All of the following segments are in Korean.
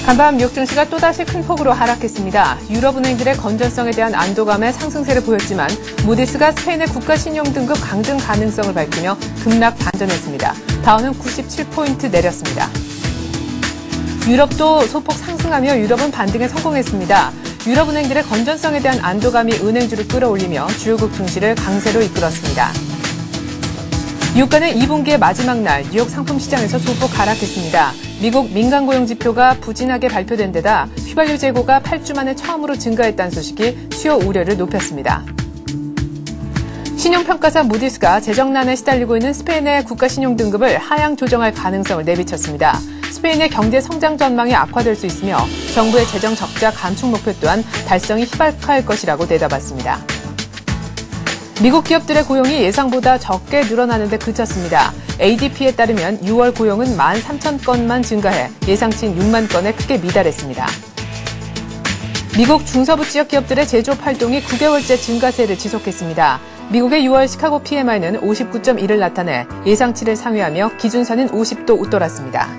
간밤 뉴욕 증시가 또다시 큰 폭으로 하락했습니다. 유럽은행들의 건전성에 대한 안도감에 상승세를 보였지만 무디스가 스페인의 국가신용등급 강등 가능성을 밝히며 급락 반전했습니다. 다우는 97포인트 내렸습니다. 유럽도 소폭 상승하며 유럽은 반등에 성공했습니다. 유럽은행들의 건전성에 대한 안도감이 은행주를 끌어올리며 주요국 증시를 강세로 이끌었습니다. 유가는 2분기의 마지막 날 뉴욕 상품시장에서 소폭 하락했습니다. 미국 민간 고용 지표가 부진하게 발표된 데다 휘발유 재고가 8주 만에 처음으로 증가했다는 소식이 수요 우려를 높였습니다. 신용평가사 무디스가 재정난에 시달리고 있는 스페인의 국가신용등급을 하향 조정할 가능성을 내비쳤습니다. 스페인의 경제 성장 전망이 악화될 수 있으며 정부의 재정 적자 감축 목표 또한 달성이 희박할 것이라고 내다봤습니다. 미국 기업들의 고용이 예상보다 적게 늘어나는 데 그쳤습니다. ADP에 따르면 6월 고용은 13,000건만 증가해 예상치인 6만 건에 크게 미달했습니다. 미국 중서부 지역 기업들의 제조업 활동이 9개월째 증가세를 지속했습니다. 미국의 6월 시카고 PMI는 59.1을 나타내 예상치를 상회하며 기준선인 50도 웃돌았습니다.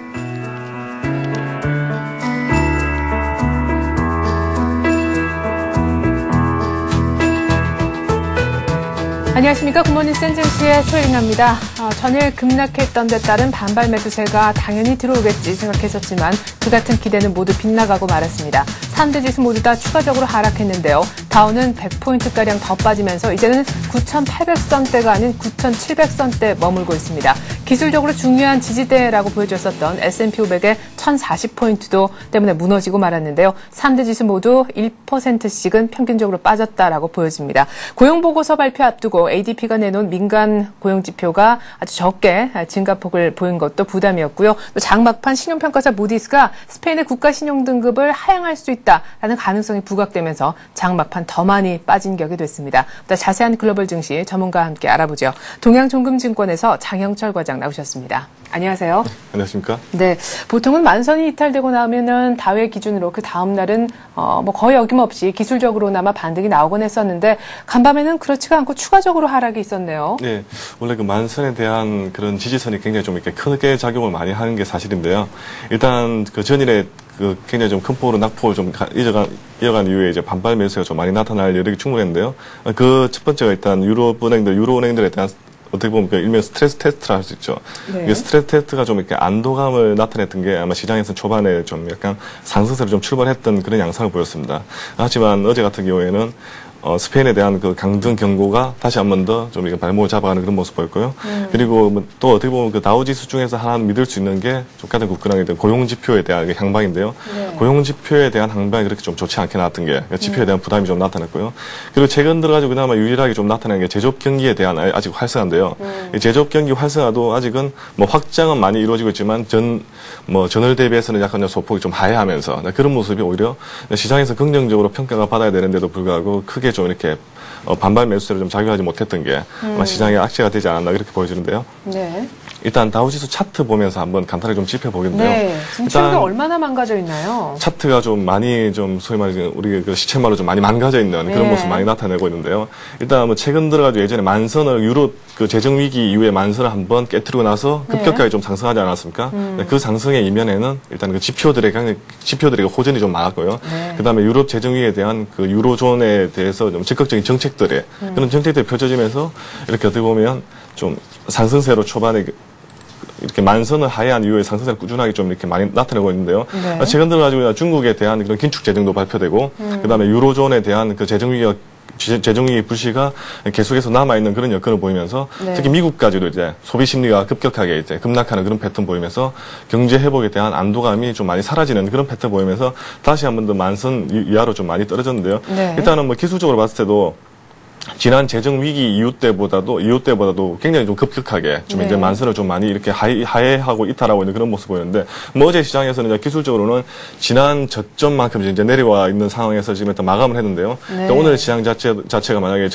안녕하십니까. 굿모닝 센증시의 최인아입니다. 전일 급락했던 데 따른 반발 매수세가 당연히 들어오겠지 생각했었지만 그 같은 기대는 모두 빗나가고 말았습니다. 3대 지수 모두 다 추가적으로 하락했는데요. 다우는 100포인트가량 더 빠지면서 이제는 9,800선대가 아닌 9,700선대 머물고 있습니다. 기술적으로 중요한 지지대라고 보여줬었던 S&P 500의 1,040포인트도 때문에 무너지고 말았는데요. 3대 지수 모두 1%씩은 평균적으로 빠졌다라고 보여집니다. 고용보고서 발표 앞두고 ADP가 내놓은 민간 고용지표가 아주 적게 증가폭을 보인 것도 부담이었고요. 또 장막판 신용평가사 무디스가 스페인의 국가신용등급을 하향할 수 있다라는 가능성이 부각되면서 장막판 더 많이 빠진 격이 됐습니다. 보다 자세한 글로벌 증시 전문가와 함께 알아보죠. 동양종금증권에서 장영철 과장 나오셨습니다. 안녕하세요. 네, 안녕하십니까? 네, 보통은 만선이 이탈되고 나면은 다회 기준으로 그 다음 날은 거의 어김없이 기술적으로나마 반등이 나오곤 했었는데 간밤에는 그렇지가 않고 추가적으로 하락이 있었네요. 네, 원래 그 만선에 대한 그런 지지선이 굉장히 좀 이렇게 크게 작용을 많이 하는 게 사실인데요. 일단 그 전일에 그 굉장히 좀 큰 폭으로 낙폭을 좀 이어간 이후에 이제 반발 매수가 좀 많이 나타날 여력이 충분했는데요. 그 첫 번째가 일단 유로은행들에 대한 어떻게 보면 그 일명 스트레스 테스트라 할 수 있죠. 네. 스트레스 테스트가 좀 이렇게 안도감을 나타냈던 게 아마 시장에서 초반에 좀 약간 상승세로 좀 출발했던 그런 양상을 보였습니다. 하지만 어제 같은 경우에는 스페인에 대한 그 강등 경고가 다시 한 번 더 좀 이렇게 발목을 잡아가는 그런 모습 보였고요. 그리고 또 어떻게 보면 그 다우지수 중에서 하나 믿을 수 있는 게 좀 가장 굳건하게 된 고용지표에 대한 향방인데요. 네. 고용지표에 대한 향방이 그렇게 좀 좋지 않게 나왔던 게 지표에 대한 부담이 좀 나타났고요. 그리고 최근 들어가지고 그나마 유일하게 좀 나타난 게 제조업 경기에 대한 아직 활성화인데요. 이 제조업 경기 활성화도 아직은 뭐 확장은 많이 이루어지고 있지만 전월 대비해서는 약간 소폭이 좀 하회하면서 그런 모습이 오히려 시장에서 긍정적으로 평가가 받아야 되는데도 불구하고 크게 좀 이렇게 반발 매수세를 좀 작용하지 못했던 게 아마 시장의 악재가 되지 않았나 그렇게 보여지는데요. 네. 일단 다우지수 차트 보면서 한번 간단하게 좀 짚어보겠는데요. 네. 지금 최근에 얼마나 망가져 있나요? 차트가 좀 많이 좀 소위 말해 우리 그 시쳇말로 좀 많이 망가져 있는 그런 네. 모습 많이 나타내고 있는데요. 일단 뭐 최근 들어가지고 예전에 만선을 유로 그 재정 위기 이후에 만선을 한번 깨뜨리고 나서 급격하게 네. 좀 상승하지 않았습니까? 그 상승의 이면에는 일단 그 지표들의 호전이 좀 많았고요. 네. 그다음에 유럽 재정 위기에 대한 그 유로존에 대해서 좀 적극적인 정책들의 그런 정책들이 펼쳐지면서 이렇게 어떻게 보면 좀 상승세로 초반에 이렇게 만선을 하회한 이후에 상승세를 꾸준하게 좀 이렇게 많이 나타내고 있는데요. 네. 최근 들어가지고 중국에 대한 그런 긴축 재정도 발표되고, 그다음에 유로존에 대한 그 재정위기 불씨가 계속해서 남아있는 그런 여건을 보이면서 네. 특히 미국까지도 이제 소비 심리가 급격하게 이제 급락하는 그런 패턴 보이면서 경제 회복에 대한 안도감이 좀 많이 사라지는 그런 패턴 보이면서 다시 한 번 더 만선 이하로 좀 많이 떨어졌는데요. 네. 일단은 뭐 기술적으로 봤을 때도 지난 재정 위기 이후 때보다도 굉장히 좀 급격하게 좀 네. 이제 만선을 좀 많이 이렇게 하회하고 이탈하고 있는 그런 모습 보이는데 뭐 어제 시장에서는 이제 기술적으로는 지난 저점만큼 이제 내려와 있는 상황에서 지금 일단 마감을 했는데요. 네. 오늘 시장 자체가 만약에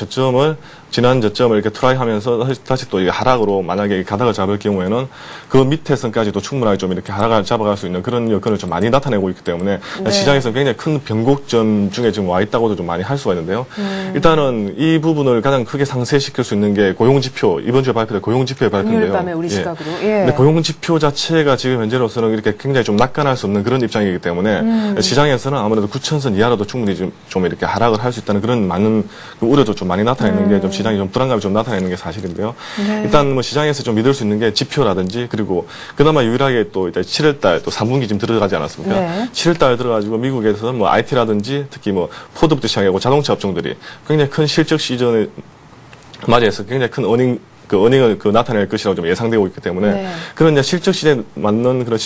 지난 저점을 이렇게 트라이하면서 다시 또 하락으로 만약에 가닥을 잡을 경우에는 그 밑에 선까지도 충분하게 좀 이렇게 하락을 잡아갈 수 있는 그런 여건을 좀 많이 나타내고 있기 때문에 네. 시장에서 굉장히 큰 변곡점 중에 지금 와 있다고도 좀 많이 할 수가 있는데요. 일단은 이 경기 부분을 가장 크게 상쇄시킬 수 있는 게 고용지표, 이번 주에 발표된 고용지표의 발표인데요. 금요일 밤에 우리 시각으로. 예. 근데 고용지표 자체가 지금 현재로서는 이렇게 굉장히 좀 낙관할 수 없는 그런 입장이기 때문에 시장에서는 아무래도 9,000선 이하로도 충분히 좀 이렇게 하락을 할 수 있다는 그런 많은 그 우려도 좀 많이 나타내는 게 좀 시장이 좀 불안감이 좀 나타내는 게 사실인데요. 네. 일단 뭐 시장에서 좀 믿을 수 있는 게 지표라든지 그리고 그나마 유일하게 또 이제 7월달 또 3분기 지금 들어가지 않았습니까? 네. 7월달 들어가지고 미국에서 뭐 IT라든지 특히 뭐 포드부터 시작하고 자동차 업종들이 굉장히 큰 실적 시즌을 맞이해서 굉장히 큰 어닝을 나타낼 것이라고 좀 예상되고 있기 때문에 네. 그런 이제 실적 시대에 맞는 그런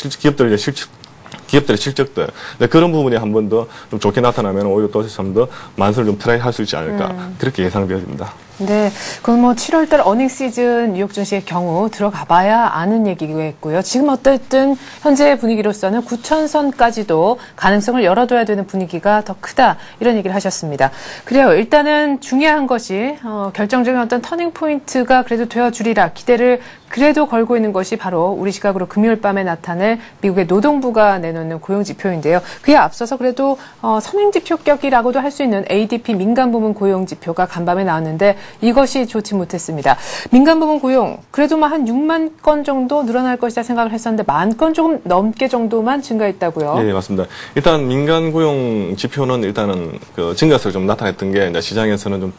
기업들의 실적들. 그런 부분이 한 번 더 좀 좋게 나타나면 오히려 또 한 번 더 만세를 좀 트라이 할 수 있지 않을까. 그렇게 예상되어집니다. 네. 그건 뭐 7월달 어닝 시즌 뉴욕 증시의 경우 들어가 봐야 아는 얘기겠고요. 지금 어쨌든 현재 분위기로서는 9,000선까지도 가능성을 열어둬야 되는 분위기가 더 크다. 이런 얘기를 하셨습니다. 그래요. 일단은 중요한 것이 결정적인 어떤 터닝 포인트가 그래도 되어주리라 기대를 그래도 걸고 있는 것이 바로 우리 시각으로 금요일 밤에 나타낼 미국의 노동부가 내놓는 고용지표인데요. 그에 앞서서 그래도 선행지표격이라고도 할 수 있는 ADP 민간부문 고용지표가 간밤에 나왔는데 이것이 좋지 못했습니다. 민간부문 고용 그래도 한 6만 건 정도 늘어날 것이다 생각을 했었는데 1만 건 조금 넘게 정도만 증가했다고요? 네, 맞습니다. 일단 민간 고용 지표는 일단은 그 증가세를 좀 나타냈던 게 이제 시장에서는 좀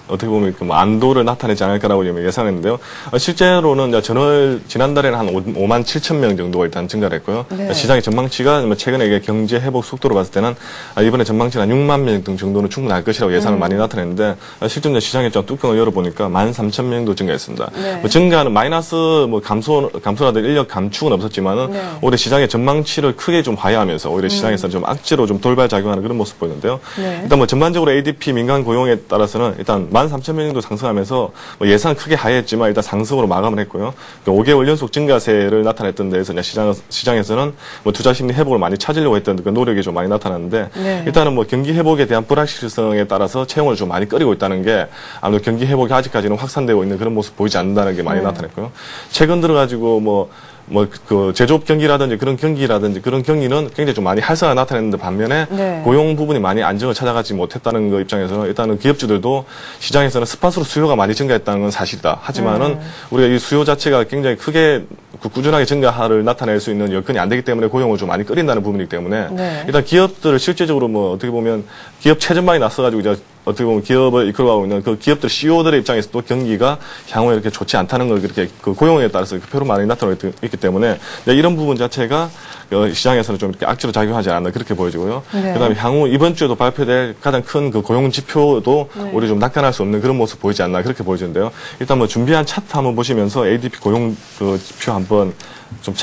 어떻게 보면 뭐 안도를 나타내지 않을까라고 예상했는데요. 실제로는 지난달에는 한 5만 7천 명 정도가 일단 증가를 했고요. 네. 시장의 전망치가 최근에 이게 경제 회복 속도로 봤을 때는 이번에 전망치는 한 6만 명 정도는 충분할 것이라고 예상을 많이 나타냈는데 실제 시장의 뚜껑을 열어보니까 13,000명도 증가했습니다. 네. 증가는 마이너스 감소라든 인력 감축은 없었지만은 네. 올해 시장의 전망치를 크게 좀 하야하면서 오히려 시장에서 좀 악재로 좀 돌발작용하는 그런 모습 보이는데요. 네. 일단 전반적으로 ADP 민간 고용에 따라서는 일단 13,000명 정도 상승하면서 예상 크게 하회했지만 일단 상승으로 마감을 했고요. 5개월 연속 증가세를 나타냈던 데에서 시장에서는 투자 심리 회복을 많이 찾으려고 했던 그 노력이 좀 많이 나타났는데 네. 일단은 경기 회복에 대한 불확실성에 따라서 채용을 좀 많이 끓이고 있다는 게 아무래도 경기 회복이 아직까지는 확산되고 있는 그런 모습 보이지 않는다는 게 많이 나타냈고요. 최근 들어가지고 제조업 경기라든지 그런 경기는 굉장히 좀 많이 활성화 나타냈는데 반면에 네. 고용 부분이 많이 안정을 찾아가지 못했다는 그 입장에서는 일단은 기업주들도 시장에서는 스팟으로 수요가 많이 증가했다는 건 사실이다. 하지만은 우리가 이 수요 자체가 굉장히 크게 꾸준하게 증가를 나타낼 수 있는 여건이 안 되기 때문에 고용을 좀 많이 끓인다는 부분이기 때문에 네. 일단 기업들을 실제적으로 어떻게 보면 기업 최전방에 나서가지고 이제 어떻게 보면 기업을 이끌어가고 있는 그 기업들 CEO들의 입장에서도 경기가 향후에 이렇게 좋지 않다는 걸 그렇게 그 고용에 따라서 표로 많이 나타나고 있기 때문에 이런 부분 자체가 시장에서는 좀 이렇게 악재로 작용하지 않았나 그렇게 보여지고요. 네. 그다음에 향후 이번 주에도 발표될 가장 큰 그 고용 지표도 네. 우리 좀 낙관할 수 없는 그런 모습 보이지 않나 그렇게 보여지는데요. 일단 준비한 차트 한번 보시면서 ADP 고용 지표 한번 좀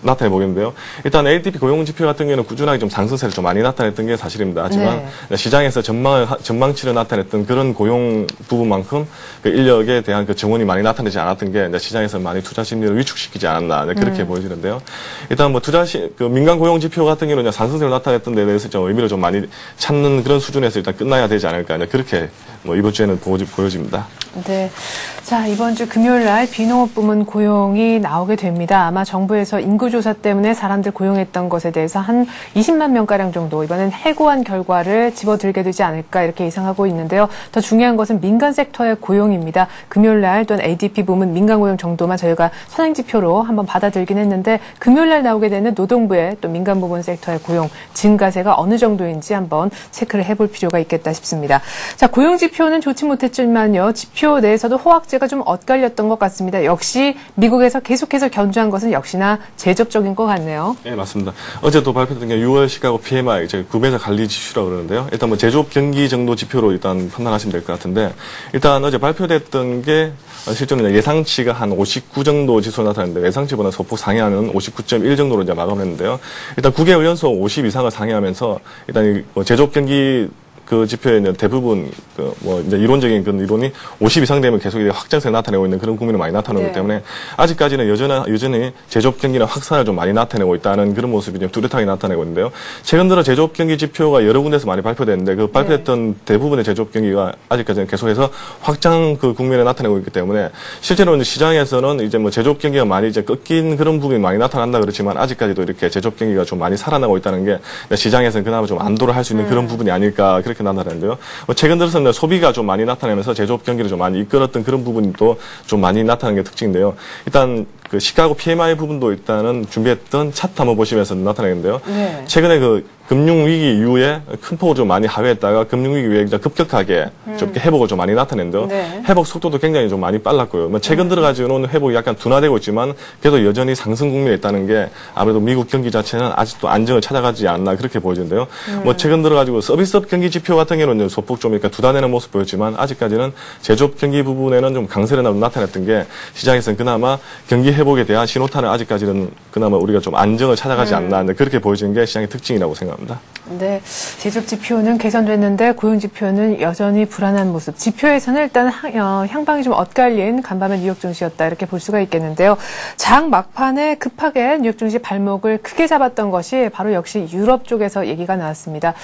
나타내 보겠는데요. 일단 ADP 고용 지표 같은 경우는 꾸준하게 좀 상승세를 좀 많이 나타냈던 게 사실입니다. 하지만 시장에서 전망치를 나타냈던 그런 고용 부분만큼 그 인력에 대한 그 정원이 많이 나타내지 않았던 게 시장에서 많이 투자 심리를 위축시키지 않았나 그렇게 보여지는데요. 일단 민간 고용 지표 같은 경우는 상승세를 나타냈던 데에 대해서 좀 의미를 좀 많이 찾는 그런 수준에서 일단 끝나야 되지 않을까 그렇게 이번 주에는 보여집니다. 네. 자, 이번 주 금요일 날 비농업 부문 고용이 나오게 됩니다. 아마 정부에서 인구조사 때문에 사람들 고용했던 것에 대해서 한 20만 명가량 정도 이번엔 해고한 결과를 집어들게 되지 않을까 이렇게 예상하고 있는데요. 더 중요한 것은 민간 섹터의 고용입니다. 금요일 날 또는 ADP 부문 민간 고용 정도만 저희가 선행지표로 한번 받아들긴 했는데 금요일 날 나오게 되는 노동부의 또 민간 부문 섹터의 고용 증가세가 어느 정도인지 한번 체크를 해볼 필요가 있겠다 싶습니다. 자, 고용지표는 좋지 못했지만요. 지표 내에서도 호황제가 좀 엇갈렸던 것 같습니다. 역시 미국에서 계속해서 견주한 것은 역시나 제접적인 것 같네요. 네, 맞습니다. 어제도 발표된 게 6월 시카고 PMI, 구매자 관리 지수라고 그러는데요. 일단 제조업 경기 정도 지표로 일단 판단하시면 될 것 같은데, 일단 어제 발표됐던 게 실제로 예상치가 한 59 정도 지수로 나타났는데, 예상치보다 소폭 상회하는 59.1 정도로 이제 마감했는데요. 일단 9개월 연속 50 이상을 상회하면서, 일단 제조업 경기 그 지표에 있는 대부분 이제 이론적인 그 이론이 50 이상 되면 계속 확장세가 나타내고 있는 그런 국면이 많이 나타나기 때문에 아직까지는 여전히 제조업 경기는 확산을 좀 많이 나타내고 있다는 그런 모습이 좀 뚜렷하게 나타내고 있는데요. 최근 들어 제조업 경기 지표가 여러 군데서 많이 발표됐는데 그 발표했던 대부분의 제조업 경기가 아직까지는 계속해서 확장 그 국면에 나타내고 있기 때문에 실제로 시장에서는 이제 제조업 경기가 많이 이제 꺾인 그런 부분이 많이 나타난다 그렇지만 아직까지도 이렇게 제조업 경기가 좀 많이 살아나고 있다는 게 시장에서는 그나마 좀 안도를 할 수 있는 그런 부분이 아닐까 그렇게 이렇게 나타나는데요. 최근 들어서는 소비가 좀 많이 나타나면서 제조업 경기를 좀 많이 이끌었던 그런 부분이 또 좀 많이 나타나는 게 특징인데요. 일단 그 시카고 PMI 부분도 일단은 준비했던 차트 한번 보시면서 나타나는데요. 네. 최근에 그 금융위기 이후에 큰 폭으로 좀 많이 하회했다가 금융위기 이후에 급격하게 좀 회복을 좀 많이 나타냈는데요. 네. 회복 속도도 굉장히 좀 많이 빨랐고요. 뭐 최근 들어가지고는 회복이 약간 둔화되고 있지만 그래도 여전히 상승 국면에 있다는 게 아무래도 미국 경기 자체는 아직도 안정을 찾아가지 않나 그렇게 보여지는데요. 뭐 최근 들어가지고 서비스업 경기 지표 같은 경우는 소폭 좀 이렇게 둔화되는 모습 보였지만 아직까지는 제조업 경기 부분에는 좀 강세를 나타냈던 게 시장에서는 그나마 경기 회복에 대한 신호탄을 아직까지는 그나마 우리가 좀 안정을 찾아가지 않나 그렇게 보여지는 게 시장의 특징이라고 생각합니다. 네, 제조업 지표는 개선됐는데 고용 지표는 여전히 불안한 모습. 지표에서는 일단 향방이 좀 엇갈린 간밤의 뉴욕 증시였다 이렇게 볼 수가 있겠는데요. 장 막판에 급하게 뉴욕 증시 발목을 크게 잡았던 것이 바로 역시 유럽 쪽에서 얘기가 나왔습니다.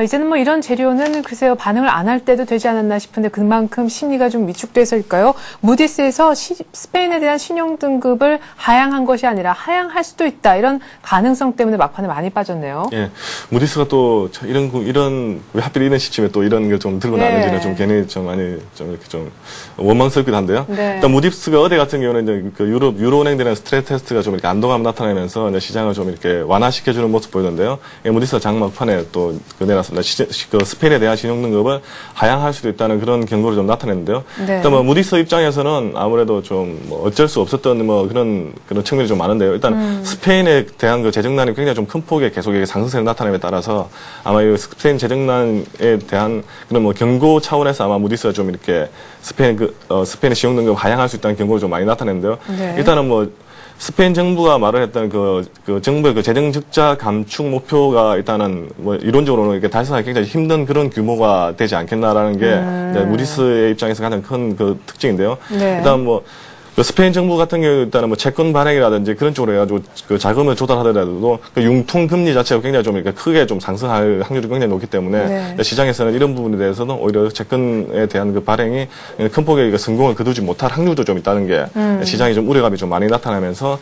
이제는 뭐 이런 재료는 글쎄요 반응을 안 할 때도 되지 않았나 싶은데 그만큼 심리가 좀 위축돼서일까요? 무디스에서 스페인에 대한 신용 등급을 하향한 것이 아니라 하향할 수도 있다 이런 가능성 때문에 막판에 많이 빠졌네요. 예. 무디스가 또 이런 왜 하필 이런 시점에 또 이런 걸 좀 들고 나는지는 좀 괜히 좀 많이 좀 이렇게 좀 원망스럽기도 한데요. 네. 일단 무디스가 어제 같은 경우는 이제 그 유로은행들의 스트레스 테스트가 좀 이렇게 안도감을 나타내면서 이제 시장을 좀 이렇게 완화시켜주는 모습 보이던데요. 예, 무디스가 장막판에 또 내놨습니다. 그 스페인에 대한 신용등급을 하향할 수도 있다는 그런 경고를 좀 나타냈는데요. 네. 일단 뭐 무디스 입장에서는 아무래도 좀 뭐 어쩔 수 없었던 뭐 그런 측면이 좀 많은데요. 일단 스페인에 대한 그 재정난이 굉장히 좀 큰 폭의 계속 상승세를 나타냄에 따라서 아마 이 스페인 재정난에 대한 그런 뭐 경고 차원에서 아마 무디스가 좀 이렇게 스페인의 신용등급 하향할 수 있다는 경고를 좀 많이 나타냈는데요. 네. 일단은 뭐 스페인 정부가 말을 했던 그 정부의 그 재정 적자 감축 목표가 일단은 뭐 이론적으로는 이렇게 달성하기 굉장히 힘든 그런 규모가 되지 않겠나라는 게 무디스의 입장에서 가장 큰 그 특징인데요. 네. 일단 뭐 그 스페인 정부 같은 경우 일단은 뭐 채권 발행이라든지 그런 쪽으로 해가지고 그 자금을 조달하더라도 그 융통 금리 자체가 굉장히 좀 이렇게 크게 좀 상승할 확률이 굉장히 높기 때문에 네. 시장에서는 이런 부분에 대해서는 오히려 채권에 대한 그 발행이 큰 폭의 성공을 거두지 못할 확률도 좀 있다는 게 시장이 좀 우려감이 좀 많이 나타나면서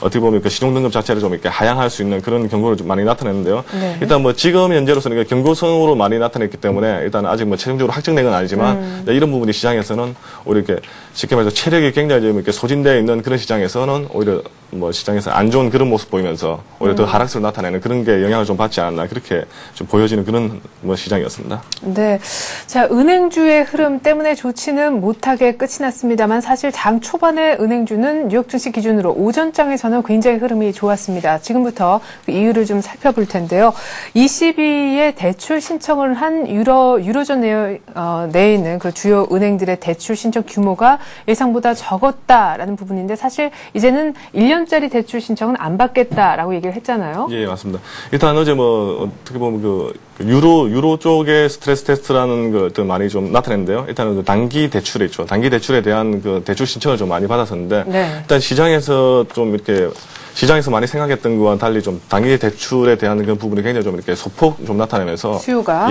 어떻게 보면 그 신용등급 자체를 좀 이렇게 하향할 수 있는 그런 경고를 좀 많이 나타냈는데요. 네. 일단 뭐 지금 현재로서는 경고성으로 많이 나타냈기 때문에 일단 아직 뭐 최종적으로 확정된 건 아니지만 이런 부분이 시장에서는 오히려 이렇게 쉽게 말해서 체력이 굉장히 좀 이렇게 소진되어 있는 그런 시장에서는 오히려 뭐 시장에서 안 좋은 그런 모습 보이면서 오히려 더 하락세를 나타내는 그런 게 영향을 좀 받지 않았나 그렇게 좀 보여지는 그런 뭐 시장이었습니다. 네. 자, 은행주의 흐름 때문에 좋지는 못하게 끝이 났습니다만 사실 장 초반에 은행주는 뉴욕 증시 기준으로 오전장에서는 굉장히 흐름이 좋았습니다. 지금부터 그 이유를 좀 살펴볼 텐데요. ECB에 대출 신청을 한 유로존 내에 있는 그 주요 은행들의 대출 신청 규모가 예상보다 적었다라는 부분인데 사실 이제는 1년짜리 대출 신청은 안 받겠다라고 얘기를 했잖아요. 예, 맞습니다. 일단 어제 뭐 어떻게 보면 그 유로 쪽의 스트레스 테스트라는 것들 많이 좀 나타냈는데요. 일단은 그 단기 대출에 있죠. 단기 대출에 대한 그 대출 신청을 좀 많이 받았었는데 네. 일단 시장에서 좀 이렇게 시장에서 많이 생각했던 것과 달리 좀 단기 대출에 대한 그 부분이 굉장히 좀 이렇게 소폭 좀 나타내면서 수요가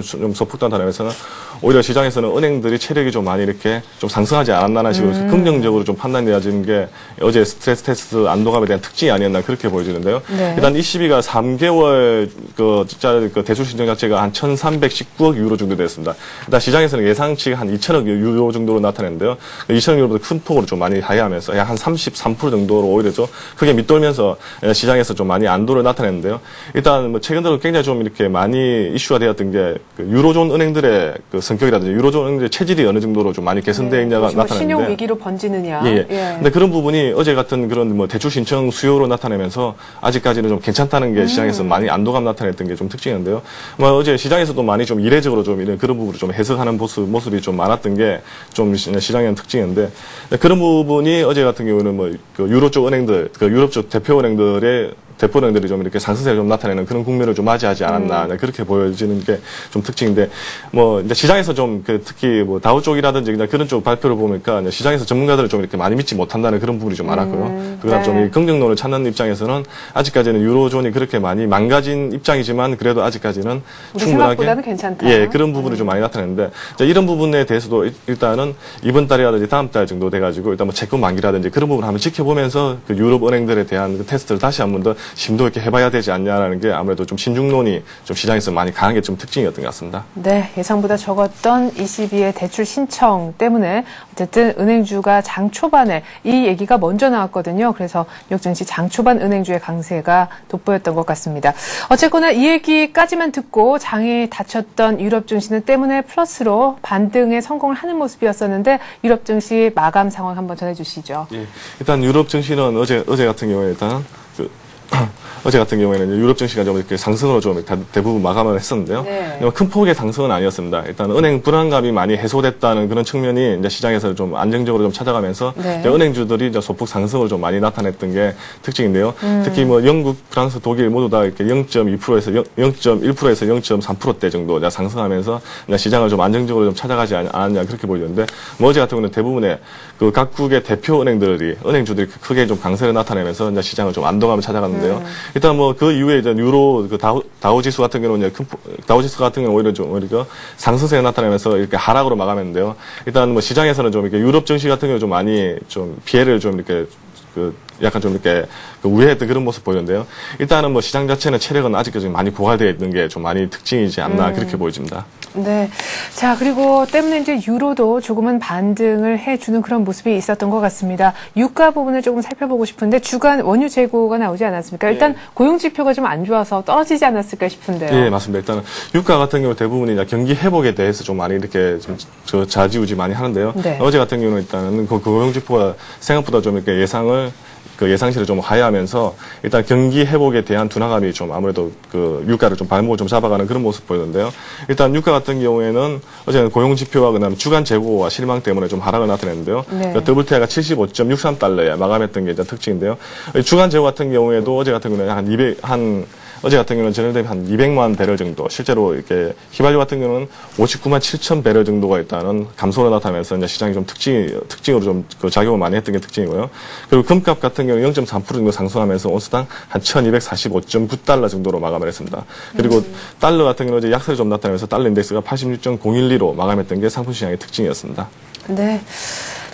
좀 소폭 나타내면서 오히려 시장에서는 은행들이 체력이 좀 많이 이렇게 좀 상승하지 않았나라는 식으로 긍정적으로 좀 판단이 되어지는 게 어제 스트레스 테스트 안도감에 대한 특징이 아니었나 그렇게 보여지는데요. 네. 일단 ECB가 3개월 그 대출 신청 자체가 한 1,319억 유로 정도 됐습니다. 일단 시장에서는 예상치가 한 2천억 유로 정도로 나타냈는데요. 2천억 유로보다 큰 폭으로 좀 많이 하회하면서 약 한 33% 정도로 오히려 좀 크게 밑돌면서 시장에서 좀 많이 안도를 나타냈는데요. 일단 뭐 최근 들어 굉장히 좀 이렇게 많이 이슈가 되었던 게 그 유로존 은행들의 그 성격이라든지 유로존 은행들의 체질이 어느 정도로 좀 많이 개선되어 있냐가 나타났는데 신용 위기로 번지느냐. 예. 근데 그런 부분이 어제 같은 그런 뭐 대출 신청 수요로 나타내면서 아직까지는 좀 괜찮다는 게 시장에서 많이 안도감 나타냈던 게 좀 특징인데요. 뭐 어제 시장에서도 많이 좀 이례적으로 좀 이런 그런 부분을 좀 해석하는 모습이 좀 많았던 게 좀 시장의 특징인데 그런 부분이 어제 같은 경우는 뭐 그 유로 쪽 은행들, 그 유럽 쪽 대표은행들이 좀 이렇게 상승세를 좀 나타내는 그런 국면을 좀 맞이하지 않았나 그렇게 보여지는 게 좀 특징인데 뭐 이제 시장에서 좀 그 특히 뭐 다우 쪽이라든지 그냥 그런 쪽 발표를 보니까 시장에서 전문가들을 좀 이렇게 많이 믿지 못한다는 그런 부분이 좀 많았고요. 그다음 좀 이 긍정론을 찾는 입장에서는 아직까지는 유로존이 그렇게 많이 망가진 입장이지만 그래도 아직까지는 충분하게 생각보다는 괜찮다. 예, 그런 부분을 좀 많이 나타내는데 이런 부분에 대해서도 일단은 이번 달이라든지 다음 달 정도 돼가지고 일단 뭐 채권 만기라든지 그런 부분을 한번 지켜보면서 그 유럽 은행들에 대한 그 테스트를 다시 한 번 더 심도 있게 해봐야 되지 않냐라는 게 아무래도 좀 신중론이 좀 시장에서 많이 강한 게 좀 특징이었던 것 같습니다. 네, 예상보다 적었던 ECB의 대출 신청 때문에 어쨌든 은행주가 장 초반에 이 얘기가 먼저 나왔거든요. 그래서 뉴욕 증시 장 초반 은행주의 강세가 돋보였던 것 같습니다. 어쨌거나 이 얘기까지만 듣고 장이 닫혔던 유럽 증시는 때문에 플러스로 반등에 성공을 하는 모습이었었는데 유럽 증시 마감 상황 한번 전해주시죠. 예, 일단 유럽 증시는 어제 같은 경우에 일단 어제 같은 경우에는 유럽 증시가 좀 이렇게 상승으로 좀 대부분 마감을 했었는데요. 네. 큰 폭의 상승은 아니었습니다. 일단 은행 불안감이 많이 해소됐다는 그런 측면이 이제 시장에서 좀 안정적으로 좀 찾아가면서 네. 이제 은행주들이 이제 소폭 상승을 좀 많이 나타냈던 게 특징인데요. 특히 뭐 영국, 프랑스, 독일 모두 다 이렇게 0.2%에서 0.1%에서 0.3%대 정도 이제 상승하면서 이제 시장을 좀 안정적으로 좀 찾아가지 않았냐 그렇게 보이는데 뭐 어제 같은 경우는 대부분의 그 각국의 대표 은행주들이 크게 좀 강세를 나타내면서 이제 시장을 좀 안정감을 찾아갔는데요. 일단 뭐 그 이후에 이제 유로 그 다우 지수 같은 경우는 이제 다우 지수 같은 경우 오히려 상승세가 나타나면서 이렇게 하락으로 마감했는데요. 일단 뭐 시장에서는 좀 이렇게 유럽 증시 같은 경우 좀 많이 좀 피해를 좀 이렇게 약간 좀 이렇게 우회했던 그런 모습 보이는데요. 일단은 뭐 시장 자체는 체력은 아직까지 많이 고갈되어 있는 게 좀 많이 특징이지 않나 그렇게 보여집니다. 네. 자, 그리고 때문에 이제 유로도 조금은 반등을 해주는 그런 모습이 있었던 것 같습니다. 유가 부분을 조금 살펴보고 싶은데 주간 원유 재고가 나오지 않았습니까? 일단 고용 지표가 좀 안 좋아서 떨어지지 않았을까 싶은데요. 예, 맞습니다. 일단은 유가 같은 경우 대부분이 이제 경기 회복에 대해서 좀 많이 이렇게 좀 좌지우지 많이 하는데요. 네. 어제 같은 경우는 일단은 그 고용 지표가 생각보다 좀 이렇게 예상치를 좀 하회하면서 일단 경기 회복에 대한 둔화감이 좀 아무래도 그 유가를 좀 발목을 좀 잡아가는 그런 모습 보이는데요. 일단 유가 같은 경우에는 어제는 고용 지표와 그다음에 주간 재고와 실망 때문에 좀 하락을 나타냈는데요. 네. 그러니까 WTI가 75.63달러에 마감했던 게 일단 특징인데요. 주간 재고 같은 경우에도 어제 같은 경우는 어제 같은 경우는 전일 대비 한 200만 배럴 정도, 실제로 이렇게 휘발유 같은 경우는 59만 7천 배럴 정도가 일단은 감소로 나타나면서 이제 시장이 좀 특징으로 좀 그 작용을 많이 했던 게 특징이고요. 그리고 금값 같은 경우는 0.3% 정도 상승하면서 온스당 한 1,245.9달러 정도로 마감을 했습니다. 그리고 달러 같은 경우는 이제 약세를 좀 나타나면서 달러 인덱스가 86.012로 마감했던 게 상품 시장의 특징이었습니다. 네.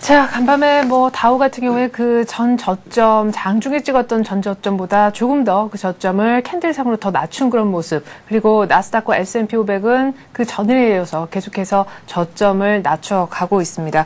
자, 간밤에 뭐 다우 같은 경우에 그 전 저점, 장중에 찍었던 전 저점보다 조금 더 그 저점을 캔들상으로 더 낮춘 그런 모습. 그리고 나스닥과 S&P 500은 그 전일에 이어서 계속해서 저점을 낮춰가고 있습니다.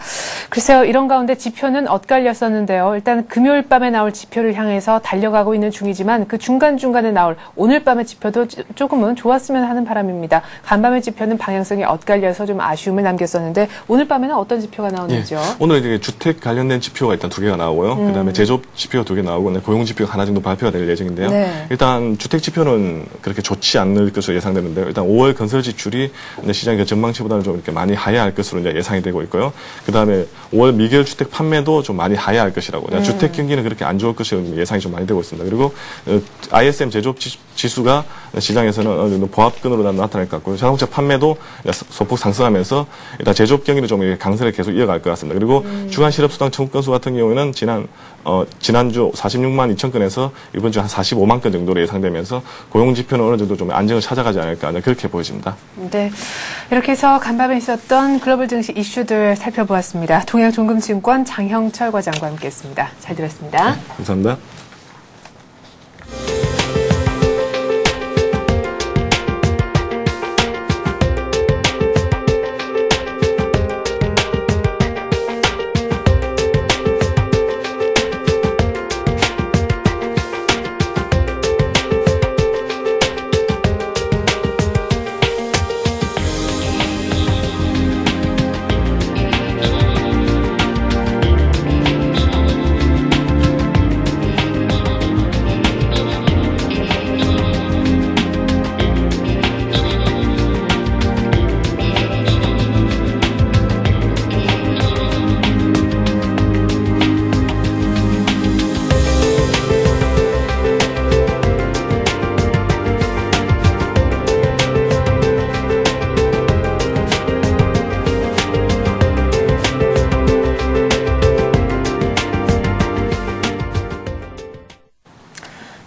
글쎄요, 이런 가운데 지표는 엇갈렸었는데요. 일단 금요일 밤에 나올 지표를 향해서 달려가고 있는 중이지만 그 중간중간에 나올 오늘 밤의 지표도 조금은 좋았으면 하는 바람입니다. 간밤의 지표는 방향성이 엇갈려서 좀 아쉬움을 남겼었는데 오늘 밤에는 어떤 지표가 나오는지요? 예, 오늘 이제 주택 관련된 지표가 일단 2개가 나오고요. 그다음에 제조업 지표가 2개 나오고 고용 지표가 하나 정도 발표가 될 예정인데요. 네. 일단 주택 지표는 그렇게 좋지 않을 것으로 예상되는데요. 일단 5월 건설 지출이 시장의 전망치보다는 좀 이렇게 많이 하회할 것으로 이제 예상이 되고 있고요. 그다음에 5월 미결 주택 판매도 좀 많이 하회할 것이라고. 주택 경기는 그렇게 안 좋을 것으로 예상이 좀 많이 되고 있습니다. 그리고 ISM 제조업 지수가 시장에서는 어느 정도 보합근으로 나타날 것 같고요. 자동차 판매도 소폭 상승하면서 일단 제조업 경기는 좀 강세를 계속 이어갈 것 같습니다. 그리고 주간 실업수당 청구 건수 같은 경우에는 지난주 46만 2천 건에서 이번 주 한 45만 건 정도로 예상되면서 고용 지표는 어느 정도 좀 안정을 찾아가지 않을까 그렇게 보여집니다. 네, 이렇게 해서 간밤에 있었던 글로벌 증시 이슈들 살펴보았습니다. 동양종금증권 장형철 과장과 함께했습니다. 잘 들었습니다. 네, 감사합니다.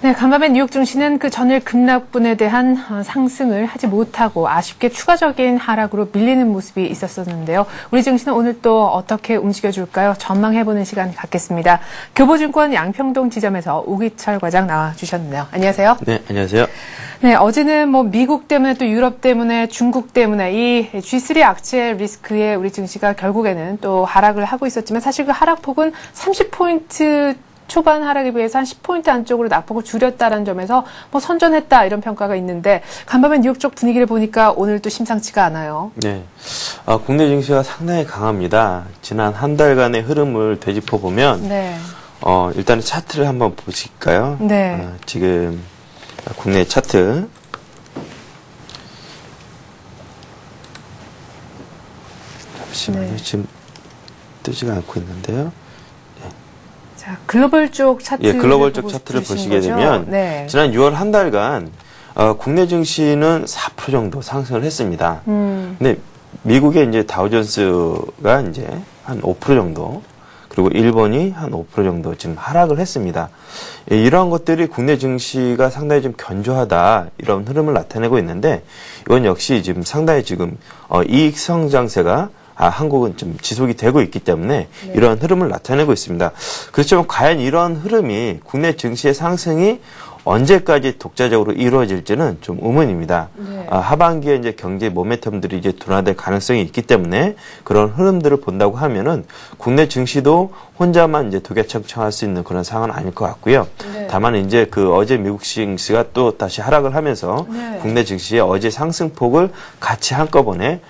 네, 간밤에 뉴욕 증시는 그 전일 급락분에 대한 상승을 하지 못하고 아쉽게 추가적인 하락으로 밀리는 모습이 있었었는데요. 우리 증시는 오늘 또 어떻게 움직여줄까요? 전망해보는 시간 갖겠습니다. 교보증권 양평동 지점에서 우기철 과장 나와주셨네요. 안녕하세요. 네, 안녕하세요. 네, 어제는 뭐 미국 때문에 또 유럽 때문에 중국 때문에 이 G3 악재 리스크에 우리 증시가 결국에는 또 하락을 하고 있었지만 사실 그 하락폭은 30포인트 초반 하락에 비해서 한 10포인트 안쪽으로 낙폭을 줄였다는 점에서 뭐 선전했다 이런 평가가 있는데 간밤에 뉴욕 쪽 분위기를 보니까 오늘 또 심상치가 않아요. 네, 국내 증시가 상당히 강합니다. 지난 한 달간의 흐름을 되짚어 보면 네. 일단 차트를 한번 보실까요? 네. 지금 국내 차트 잠시만요. 네. 지금 뜨지가 않고 있는데요. 자, 글로벌 쪽 차트. 예, 글로벌 쪽 차트를 보시게 되면 네. 지난 6월 한 달간 국내 증시는 4% 정도 상승을 했습니다. 근데 미국의 이제 다우존스가 이제 한 5% 정도, 그리고 일본이 한 5% 정도 지금 하락을 했습니다. 예, 이러한 것들이 국내 증시가 상당히 좀 견조하다 이런 흐름을 나타내고 있는데 이건 역시 지금 상당히 지금 이익 성장세가 한국은 좀 지속이 되고 있기 때문에 네. 이러한 흐름을 나타내고 있습니다. 그렇지만 과연 이러한 흐름이 국내 증시의 상승이 언제까지 독자적으로 이루어질지는 좀 의문입니다. 네. 하반기에 이제 경제 모멘텀들이 이제 둔화될 가능성이 있기 때문에 그런 흐름들을 본다고 하면은 국내 증시도 혼자만 이제 도개청청할 수 있는 그런 상황은 아닐 것 같고요. 네. 다만 이제 그 어제 미국 증시가 또 다시 하락을 하면서 네. 국내 증시의 어제 상승폭을 같이 한꺼번에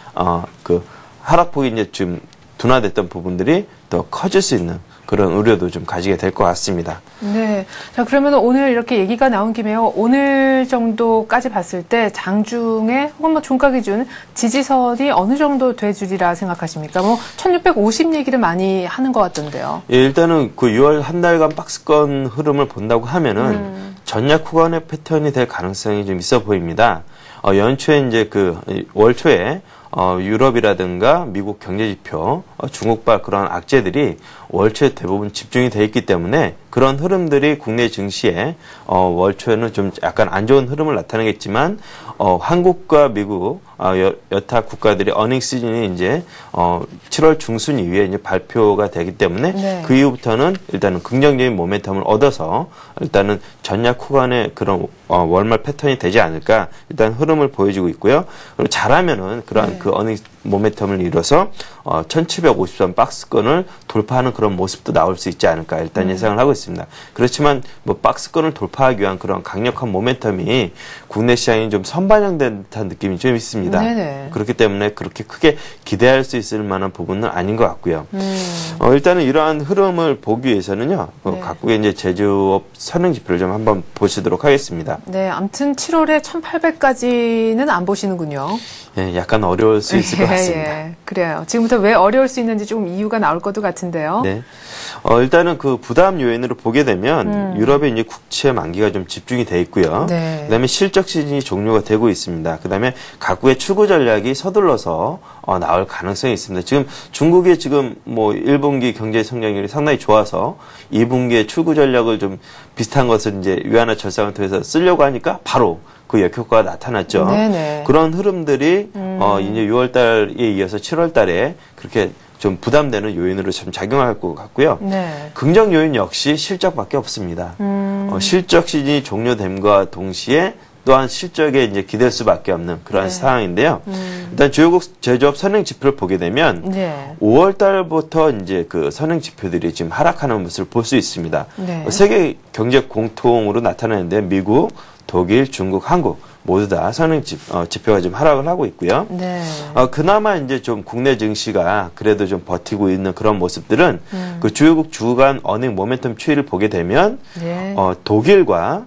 그 하락폭이 이제 좀 둔화됐던 부분들이 더 커질 수 있는 그런 우려도 좀 가지게 될 것 같습니다. 네. 자, 그러면 오늘 이렇게 얘기가 나온 김에요. 오늘 정도까지 봤을 때 장중에 혹은 뭐 종가 기준 지지선이 어느 정도 돼주리라 생각하십니까? 뭐 1650 얘기를 많이 하는 것 같던데요. 예, 일단은 그 6월 한 달간 박스권 흐름을 본다고 하면은 전략 후반의 패턴이 될 가능성이 좀 있어 보입니다. 연초에 이제 그 월 초에 유럽이라든가 미국 경제지표, 중국발 그런 악재들이 월초에 대부분 집중이 돼 있기 때문에 그런 흐름들이 국내 증시에 월초에는 좀 약간 안 좋은 흐름을 나타내겠지만 한국과 미국 여타 국가들이 어닝 시즌이 이제 7월 중순 이후에 이제 발표가 되기 때문에 네. 그 이후부터는 일단은 긍정적인 모멘텀을 얻어서 일단은 전략 후반의 그런 월말 패턴이 되지 않을까 일단 흐름을 보여주고 있고요. 그리고 잘하면은 그러한 네. 그 어닝 모멘텀을 이뤄서 1750선 박스권을 돌파하는 그런 모습도 나올 수 있지 않을까 일단 예상을 하고 있습니다. 그렇지만 뭐 박스권을 돌파하기 위한 그런 강력한 모멘텀이 국내 시장이 좀 선반영된 듯한 느낌이 좀 있습니다. 네네. 그렇기 때문에 그렇게 크게 기대할 수 있을 만한 부분은 아닌 것 같고요. 일단은 이러한 흐름을 보기 위해서는요. 네. 각국의 이제 제조업 선행 지표를 좀 한번 보시도록 하겠습니다. 네, 아무튼 7월에 1800까지는 안 보시는군요. 예, 약간 어려울 수 있을 것 같습니다. 예, 그래요. 지금부터 왜 어려울 수 있는지 조금 이유가 나올 것도 같은데요. 네. 일단은 그 부담 요인으로 보게 되면 유럽의 이제 국채 만기가 좀 집중이 돼 있고요. 네. 그다음에 실적 시즌이 종료가 되고 있습니다. 그다음에 각국의 출구 전략이 서둘러서 나올 가능성이 있습니다. 지금 중국의 지금 뭐 1분기 경제 성장률이 상당히 좋아서 2분기에 출구 전략을 좀 비슷한 것을 이제 위안화 절상을 통해서 쓰려고 하니까 바로 그 역효과가 나타났죠. 네네. 그런 흐름들이 이제 6월 달에 이어서 7월 달에 그렇게 좀 부담되는 요인으로 좀 작용할 것 같고요. 네. 긍정 요인 역시 실적밖에 없습니다. 실적 시즌이 종료됨과 동시에 또한 실적에 이제 기댈 수밖에 없는 그런 네. 상황인데요. 일단 주요국 제조업 선행 지표를 보게 되면 네. 5월 달부터 이제 그 선행 지표들이 지금 하락하는 모습을 볼 수 있습니다. 네. 세계 경제 공통으로 나타나는데 미국, 독일, 중국, 한국 모두 다 선행 지표가 좀 하락을 하고 있고요. 네. 그나마 이제 좀 국내 증시가 그래도 좀 버티고 있는 그런 모습들은 그 주요국 주간 어닝 모멘텀 추이를 보게 되면 네. 독일과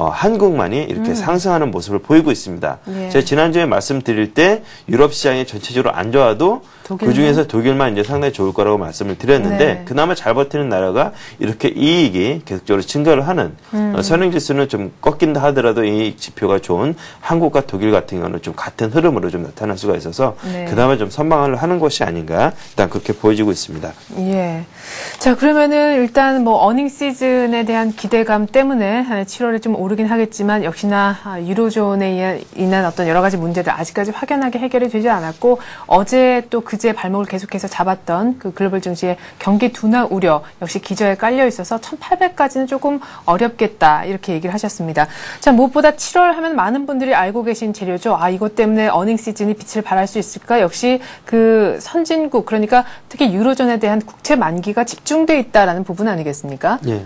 한국만이 이렇게 상승하는 모습을 보이고 있습니다. 예. 제가 지난주에 말씀드릴 때 유럽 시장이 전체적으로 안 좋아도 그 중에서 독일만 이제 상당히 좋을 거라고 말씀을 드렸는데 네. 그나마 잘 버티는 나라가 이렇게 이익이 계속적으로 증가를 하는 선행지수는 좀 꺾인다 하더라도 이익 지표가 좋은 한국과 독일 같은 경우는 좀 같은 흐름으로 좀 나타날 수가 있어서 네. 그나마 좀 선방을 하는 것이 아닌가 일단 그렇게 보여지고 있습니다. 예. 자, 그러면은 일단 뭐 어닝 시즌에 대한 기대감 때문에 7월에 좀 오르긴 하겠지만 역시나 유로존에 인한 어떤 여러 가지 문제들 아직까지 확연하게 해결이 되지 않았고 어제 또 그제 발목을 계속해서 잡았던 그 글로벌 증시의 경기 둔화 우려 역시 기저에 깔려 있어서 1800까지는 조금 어렵겠다 이렇게 얘기를 하셨습니다. 자, 무엇보다 7월 하면 많은 분들이 알고 계신 재료죠. 아, 이것 때문에 어닝 시즌이 빛을 발할 수 있을까? 역시 그 선진국 그러니까 특히 유로존에 대한 국채 만기가 집중돼 있다라는 부분 아니겠습니까? 예.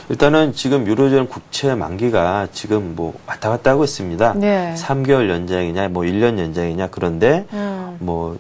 일단은 지금 유로존 국채 만기가 지금 뭐 왔다 갔다 하고 있습니다. 네. 3개월 연장이냐, 뭐 1년 연장이냐, 그런데 뭐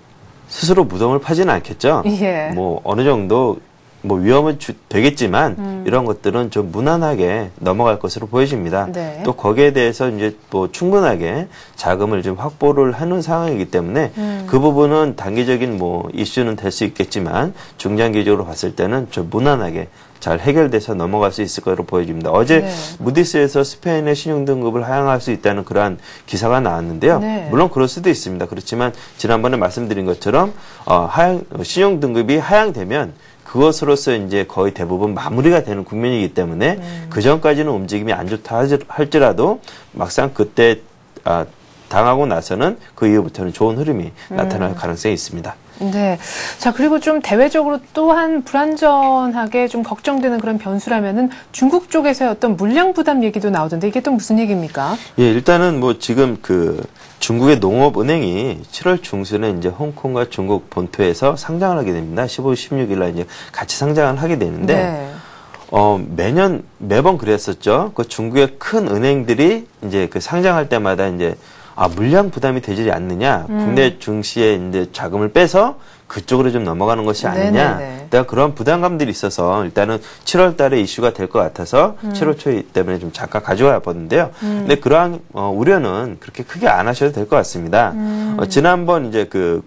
스스로 무덤을 파지는 않겠죠. 예. 뭐 어느 정도 뭐 위험은 되겠지만 이런 것들은 좀 무난하게 넘어갈 것으로 보여집니다. 네. 또 거기에 대해서 이제 뭐 충분하게 자금을 좀 확보를 해놓은 상황이기 때문에 그 부분은 단기적인 뭐 이슈는 될 수 있겠지만 중장기적으로 봤을 때는 좀 무난하게 잘 해결돼서 넘어갈 수 있을 것으로 보여집니다. 어제 네. 무디스에서 스페인의 신용등급을 하향할 수 있다는 그러한 기사가 나왔는데요. 네. 물론 그럴 수도 있습니다. 그렇지만 지난번에 말씀드린 것처럼 신용등급이 하향되면 그것으로서 이제 거의 대부분 마무리가 되는 국면이기 때문에 그 전까지는 움직임이 안 좋다 할지라도 막상 그때 당하고 나서는 그 이후부터는 좋은 흐름이 나타날 가능성이 있습니다. 네. 자, 그리고 좀 대외적으로 또한 불안전하게 좀 걱정되는 그런 변수라면은 중국 쪽에서의 어떤 물량 부담 얘기도 나오던데 이게 또 무슨 얘기입니까? 예, 일단은 뭐 지금 그 중국의 농업은행이 7월 중순에 이제 홍콩과 중국 본토에서 상장을 하게 됩니다. 15, 16일 날 이제 같이 상장을 하게 되는데 네. 매번 그랬었죠. 그 중국의 큰 은행들이 이제 그 상장할 때마다 이제 물량 부담이 되지 않느냐. 국내 증시에 이제 자금을 빼서 그쪽으로 좀 넘어가는 것이 아니냐. 일단 그런 부담감들이 있어서 일단은 7월 달에 이슈가 될 것 같아서 7월 초에 때문에 좀 잠깐 가져와 봤는데요. 근데 그러한 우려는 그렇게 크게 안 하셔도 될 것 같습니다. 지난번 이제 그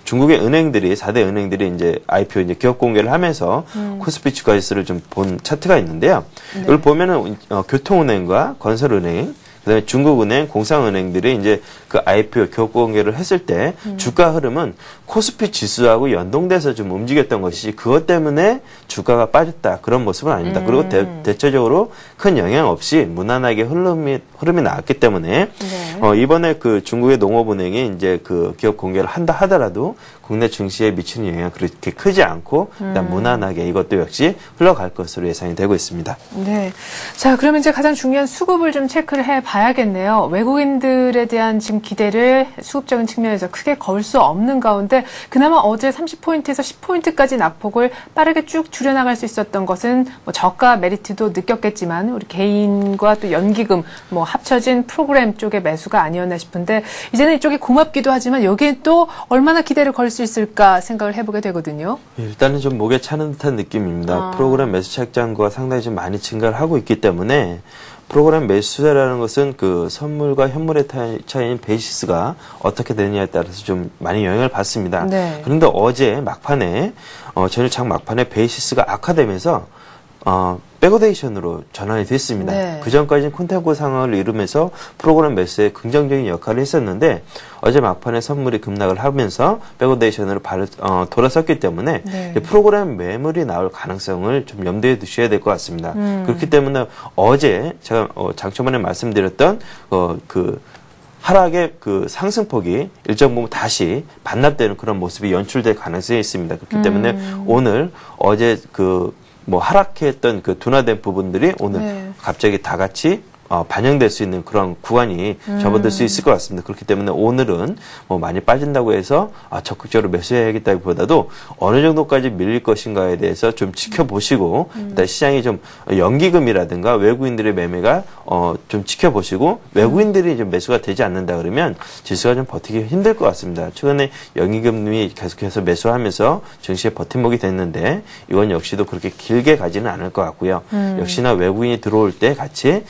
중국의 은행들이 4대 은행들이 이제 IPO 이제 기업 공개를 하면서 코스피 주가 지수를 좀 본 차트가 있는데요. 네. 이걸 보면은 교통은행과 건설은행 그다음에 중국은행, 공상은행들이 이제 그 IPO 기업 공개를 했을 때 주가 흐름은 코스피 지수하고 연동돼서 좀 움직였던 것이지 그것 때문에 주가가 빠졌다 그런 모습은 아닙니다. 그리고 대체적으로 큰 영향 없이 무난하게 흐름이 나왔기 때문에 네. 이번에 그 중국의 농업은행이 이제 그 기업 공개를 한다 하더라도 국내 증시에 미치는 영향은 그렇게 크지 않고 일단 무난하게 이것도 역시 흘러갈 것으로 예상이 되고 있습니다. 네. 자, 그러면 이제 가장 중요한 수급을 좀 체크를 해 봐야겠네요. 외국인들에 대한 지금 기대를 수급적인 측면에서 크게 걸 수 없는 가운데 그나마 어제 30포인트에서 10포인트까지 낙폭을 빠르게 쭉 줄여나갈 수 있었던 것은 뭐 저가 메리트도 느꼈겠지만 우리 개인과 또 연기금 뭐 합쳐진 프로그램 쪽의 매수가 아니었나 싶은데 이제는 이쪽이 고맙기도 하지만 여기에 또 얼마나 기대를 걸 수 있을까 생각을 해보게 되거든요. 일단은 좀 목에 차는 듯한 느낌입니다. 프로그램 매수 책장과 상당히 좀 많이 증가를 하고 있기 때문에 프로그램 매수세라는 것은 그 선물과 현물의 차이인 베이시스가 어떻게 되느냐에 따라서 좀 많이 영향을 받습니다. 네. 그런데 어제 막판에 전일 장 막판에 베이시스가 악화되면서 백오데이션으로 전환이 됐습니다. 네. 그 전까지는 콘텐츠 상황을 이루면서 프로그램 매수에 긍정적인 역할을 했었는데 어제 막판에 선물이 급락을 하면서 백오데이션으로 돌아섰기 때문에 네. 프로그램 매물이 나올 가능성을 좀 염두에 두셔야 될 것 같습니다. 그렇기 때문에 어제 제가 장초반에 말씀드렸던 그 하락의 그 상승폭이 일정 부분 다시 반납되는 그런 모습이 연출될 가능성이 있습니다. 그렇기 때문에 오늘 어제 뭐 하락했던 그 둔화된 부분들이 오늘 네. 갑자기 다 같이 반영될 수 있는 그런 구간이 접어들 수 있을 것 같습니다. 그렇기 때문에 오늘은 뭐 많이 빠진다고 해서 적극적으로 매수해야겠다기보다도 어느 정도까지 밀릴 것인가에 대해서 좀 지켜보시고 일단 시장이 좀 연기금이라든가 외국인들의 매매가 좀 지켜보시고 외국인들이 좀 매수가 되지 않는다 그러면 지수가 좀 버티기 힘들 것 같습니다. 최근에 연기금이 계속해서 매수하면서 증시의 버팀목이 됐는데 이건 역시도 그렇게 길게 가지는 않을 것 같고요. 역시나 외국인이 들어올 때 같이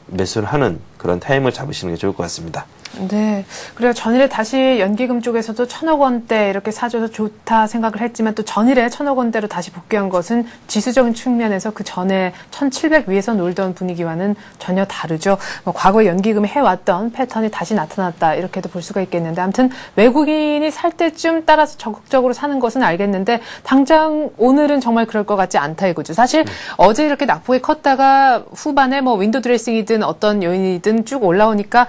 매수를 하는 그런 타임을 잡으시는 게 좋을 것 같습니다. 네. 그래요. 전일에 다시 연기금 쪽에서도 1,000억 원대 이렇게 사줘서 좋다 생각을 했지만 또 전일에 1,000억 원대로 다시 복귀한 것은 지수적인 측면에서 그 전에 1,700 위에서 놀던 분위기와는 전혀 다르죠. 과거에 연기금이 해왔던 패턴이 다시 나타났다 이렇게도 볼 수가 있겠는데 아무튼 외국인이 살 때쯤 따라서 적극적으로 사는 것은 알겠는데 당장 오늘은 정말 그럴 것 같지 않다 이거죠. 사실 어제 이렇게 낙폭이 컸다가 후반에 뭐 윈도 드레싱이든 어떤 요인이든 쭉 올라오니까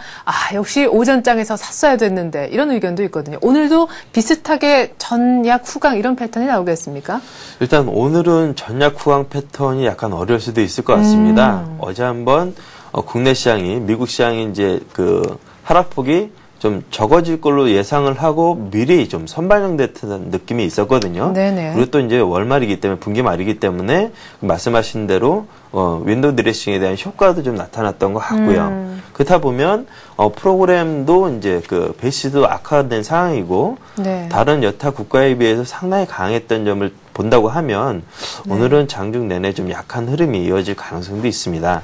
역시 오전장에서 샀어야 됐는데 이런 의견도 있거든요. 오늘도 비슷하게 전약 후강 이런 패턴이 나오겠습니까? 일단 오늘은 전약 후강 패턴이 약간 어려울 수도 있을 것 같습니다. 어제 한번 국내 시장이 미국 시장이 이제 그 하락폭이 좀 적어질 걸로 예상을 하고 미리 좀 선반영됐다는 느낌이 있었거든요. 네네. 그리고 또 이제 월말이기 때문에 분기 말이기 때문에 말씀하신 대로 윈도우 드레싱에 대한 효과도 좀 나타났던 것 같고요. 그렇다 보면 프로그램도 이제 그 베이스도 악화된 상황이고 네. 다른 여타 국가에 비해서 상당히 강했던 점을 본다고 하면 오늘은 장중 내내 좀 약한 흐름이 이어질 가능성도 있습니다.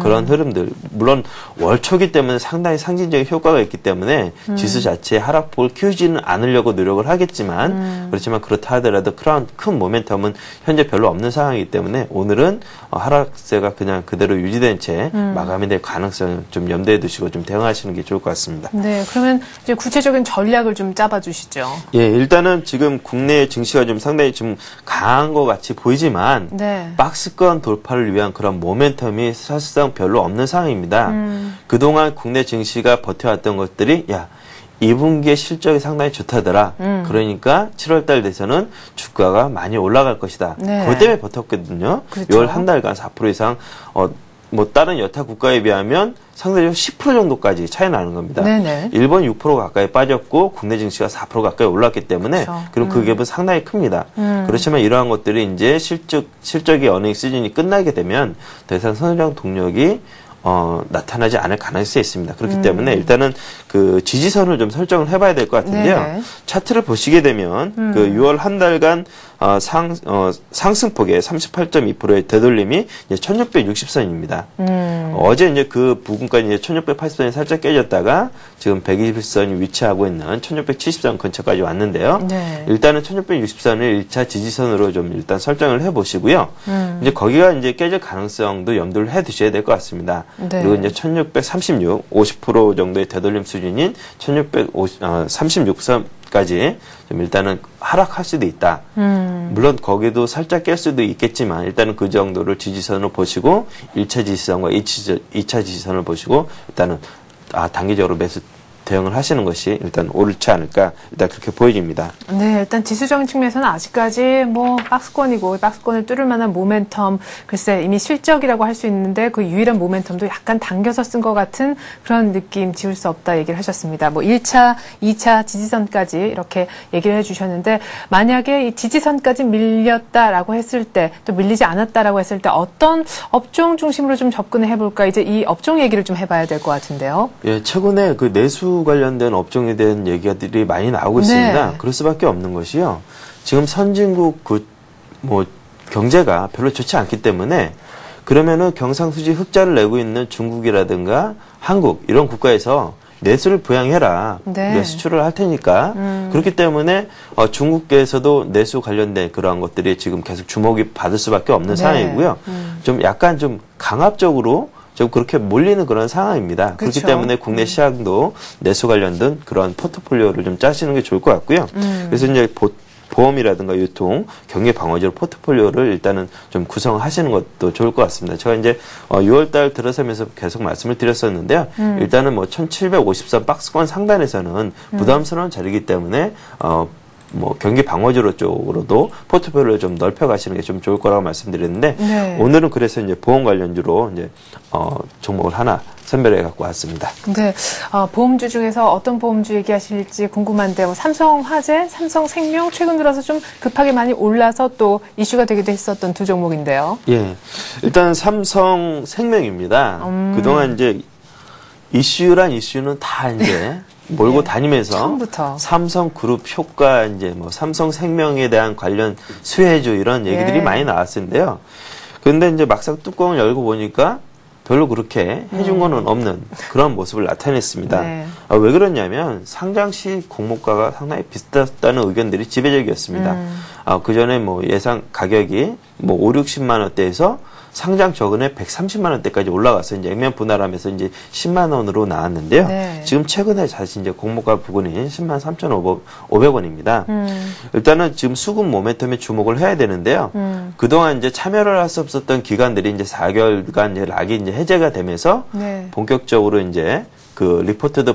그런 흐름들 물론 월초기 때문에 상당히 상징적인 효과가 있기 때문에 지수 자체의 하락폭을 키우지는 않으려고 노력을 하겠지만 그렇지만 그렇다 하더라도 큰 모멘텀은 현재 별로 없는 상황이기 때문에 오늘은 하락세가 그냥 그대로 유지된 채 마감이 될 가능성을 좀 염두에 두시고 좀 대응하시는 게 좋을 것 같습니다. 네, 그러면 이제 구체적인 전략을 좀 짜봐주시죠. 예, 일단은 지금 국내 증시가 좀 상당히 좀 강한 것 같이 보이지만 네. 박스권 돌파를 위한 그런 모멘텀이 사실상 별로 없는 상황입니다. 그동안 국내 증시가 버텨왔던 것들이 2분기의 실적이 상당히 좋다더라. 그러니까 7월달 돼서는 주가가 많이 올라갈 것이다. 네. 그것 때문에 버텼거든요. 그렇죠. 6월 한 달간 4% 이상 뭐 다른 여타 국가에 비하면 상대적으로 10% 정도까지 차이 나는 겁니다. 네네. 일본 6% 가까이 빠졌고 국내 증시가 4% 가까이 올랐기 때문에 그렇죠. 그럼 그 갭은 상당히 큽니다. 그렇지만 이러한 것들이 이제 실적이 어닝 시즌이 끝나게 되면 더 이상 성장 동력이 나타나지 않을 가능성이 있습니다. 그렇기 때문에 일단은 그 지지선을 좀 설정을 해봐야 될 것 같은데요. 네네. 차트를 보시게 되면 그 6월 한 달간 상승폭의 38.2%의 되돌림이 이제 1660선입니다. 어제 이제 그 부분까지 이제 1680선이 살짝 깨졌다가 지금 120선이 위치하고 있는 1670선 근처까지 왔는데요. 네. 일단은 1660선을 1차 지지선으로 좀 일단 설정을 해보시고요. 이제 거기가 이제 깨질 가능성도 염두를 해 두셔야 될 것 같습니다. 네. 그리고 이제 1636, 50% 정도의 되돌림 수준인 1636선까지 좀 일단은 하락할 수도 있다. 물론 거기도 살짝 깰 수도 있겠지만 일단은 그 정도를 지지선으로 보시고 1차 지지선과 2차 지지선을 보시고 일단은 단기적으로 매수 대응을 하시는 것이 일단 옳지 않을까 일단 그렇게 보여집니다. 네, 일단 지수적인 측면에서는 아직까지 뭐 박스권이고 박스권을 뚫을 만한 모멘텀 글쎄 이미 실적이라고 할 수 있는데 그 유일한 모멘텀도 약간 당겨서 쓴 것 같은 그런 느낌 지울 수 없다 얘기를 하셨습니다. 뭐 1차, 2차 지지선까지 이렇게 얘기를 해주셨는데 만약에 이 지지선까지 밀렸다라고 했을 때 또 밀리지 않았다라고 했을 때 어떤 업종 중심으로 좀 접근을 해볼까 이제 이 업종 얘기를 좀 해봐야 될 것 같은데요. 예, 최근에 그 내수 관련된 업종에 대한 얘기들이 많이 나오고 있습니다. 네. 그럴 수밖에 없는 것이요. 지금 선진국 경제가 별로 좋지 않기 때문에 그러면은 경상수지 흑자를 내고 있는 중국이라든가 한국 이런 국가에서 내수를 부양해라. 네. 우리가 수출을 할 테니까. 그렇기 때문에 중국계에서도 내수 관련된 그러한 것들이 지금 계속 주목이 받을 수밖에 없는 네. 상황이고요. 좀 약간 좀 강압적으로 좀 그렇게 몰리는 그런 상황입니다. 그렇죠. 그렇기 때문에 국내 시장도 내수 관련된 그런 포트폴리오를 좀 짜시는 게 좋을 것 같고요. 그래서 이제 보험이라든가 유통, 경기 방어제로 포트폴리오를 일단은 좀 구성하시는 것도 좋을 것 같습니다. 제가 이제 6월달 들어서면서 계속 말씀을 드렸었는데요. 일단은 뭐 1750선 박스권 상단에서는 부담스러운 자리이기 때문에 경기 방어제로 쪽으로도 포트폴리오를 좀 넓혀가시는 게 좀 좋을 거라고 말씀드렸는데 네. 오늘은 그래서 이제 보험 관련주로 이제 종목을 하나 선별해 갖고 왔습니다. 근데 보험주 중에서 어떤 보험주 얘기하실지 궁금한데 뭐 삼성화재, 삼성생명 최근 들어서 좀 급하게 많이 올라서 또 이슈가 되기도 했었던 두 종목인데요. 예, 일단 삼성생명입니다. 그동안 이제 이슈는 다 이제 몰고 예, 다니면서 처음부터. 삼성그룹 효과 이제 뭐 삼성생명에 대한 관련 수혜주 이런 얘기들이 예. 많이 나왔었는데요. 그런데 이제 막상 뚜껑을 열고 보니까 별로 그렇게 해준 거는 없는 그런 모습을 나타냈습니다. 네. 왜 그러냐면 상장 시 공모가가 상당히 비쌌다는 의견들이 지배적이었습니다. 그 전에 뭐 예상 가격이 뭐 5, 60만 원대에서 상장 적은에 130만 원대까지 올라가서 이제 액면 분할하면서 이제 10만 원으로 나왔는데요. 네. 지금 최근에 다시 이제 공모가 부근이 10만 3,500원입니다. 일단은 지금 수급 모멘텀에 주목을 해야 되는데요. 그동안 이제 참여를 할 수 없었던 기관들이 이제 4개월간 이제 락이 이제 해제가 되면서 네. 본격적으로 이제 그 리포트도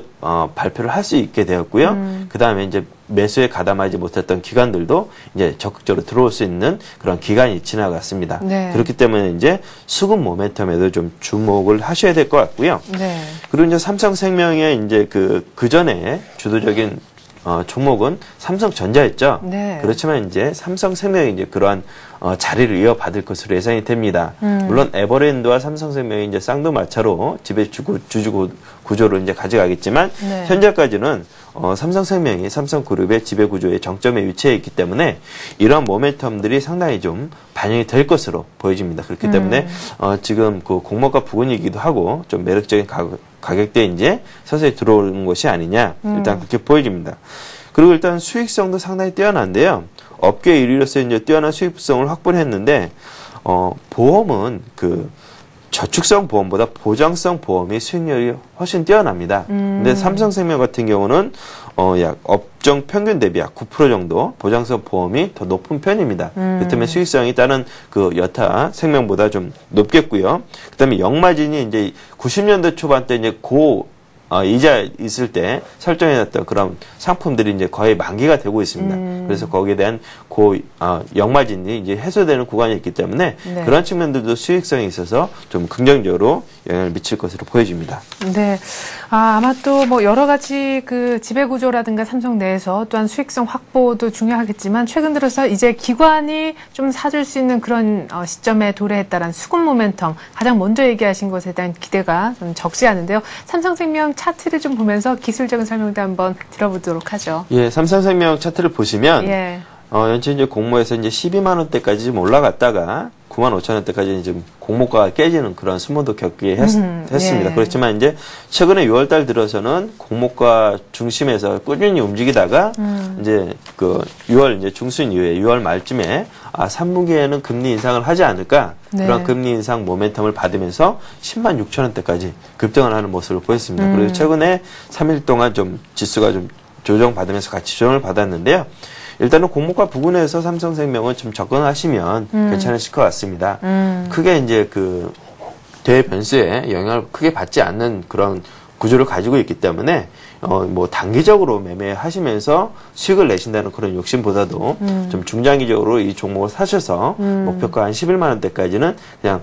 발표를 할 수 있게 되었고요. 그 다음에 이제 매수에 가담하지 못했던 기관들도 이제 적극적으로 들어올 수 있는 그런 기간이 지나갔습니다. 네. 그렇기 때문에 이제 수급 모멘텀에도 좀 주목을 하셔야 될 것 같고요. 네. 그리고 이제 삼성생명의 이제 그 전에 주도적인 종목은 삼성전자였죠. 네. 그렇지만 이제 삼성생명이 이제 그러한 자리를 이어받을 것으로 예상이 됩니다. 물론 에버랜드와 삼성생명이 이제 쌍두마차로 주주 구조를 이제 가져가겠지만 네. 현재까지는 삼성생명이 삼성그룹의 지배 구조의 정점에 위치해 있기 때문에 이러한 모멘텀들이 상당히 좀 반영이 될 것으로 보여집니다. 그렇기 때문에 지금 그 공모가 부근이기도 하고 좀 매력적인 가격대에 이제 서서히 들어오는 것이 아니냐 일단 그렇게 보여집니다. 그리고 일단 수익성도 상당히 뛰어난데요. 업계 1위로서 이제 뛰어난 수익성을 확보했는데 보험은 그 저축성 보험보다 보장성 보험이 수익률이 훨씬 뛰어납니다. 근데 삼성생명 같은 경우는 약 업종 평균 대비 약 9% 정도 보장성 보험이 더 높은 편입니다. 그렇기 때문에 수익성이 다른 그 여타 생명보다 좀 높겠고요. 그다음에 역마진이 이제 90년대 초반 때 이제 이자 있을 때 설정해놨던 그런 상품들이 이제 거의 만기가 되고 있습니다. 그래서 거기에 대한 역마진이 이제 해소되는 구간이 있기 때문에 네. 그런 측면들도 수익성이 있어서 좀 긍정적으로 영향을 미칠 것으로 보여집니다. 네. 아마 또 뭐 여러 가지 그 지배 구조라든가 삼성 내에서 또한 수익성 확보도 중요하겠지만 최근 들어서 이제 기관이 좀 사줄 수 있는 그런 시점에 도래했다는 수급 모멘텀 가장 먼저 얘기하신 것에 대한 기대가 좀 적지 않은데요. 삼성생명 차트를 좀 보면서 기술적인 설명도 한번 들어보도록 하죠. 예, 삼성생명 차트를 보시면 예. 연체 이제 공모에서 이제 12만 원대까지 좀 올라갔다가 9만 5천 원대까지 이제 공모가가 깨지는 그런 수모도 겪게 했습니다. 예. 그렇지만 이제 최근에 6월달 들어서는 공모가 중심에서 꾸준히 움직이다가 이제 그 6월 이제 중순 이후에 6월 말쯤에 3분기에는 금리 인상을 하지 않을까 네. 그런 금리 인상 모멘텀을 받으면서 10만 6천 원대까지 급등을 하는 모습을 보였습니다. 그리고 최근에 3일 동안 좀 지수가 좀 조정받으면서 같이 조정을 받았는데요. 일단은 공모가 부근에서 삼성생명은 좀 접근하시면 괜찮으실 것 같습니다. 크게 이제 그 대변수에 영향을 크게 받지 않는 그런 구조를 가지고 있기 때문에 뭐 단기적으로 매매하시면서 수익을 내신다는 그런 욕심보다도 좀 중장기적으로 이 종목을 사셔서 목표가 한 11만 원대까지는 그냥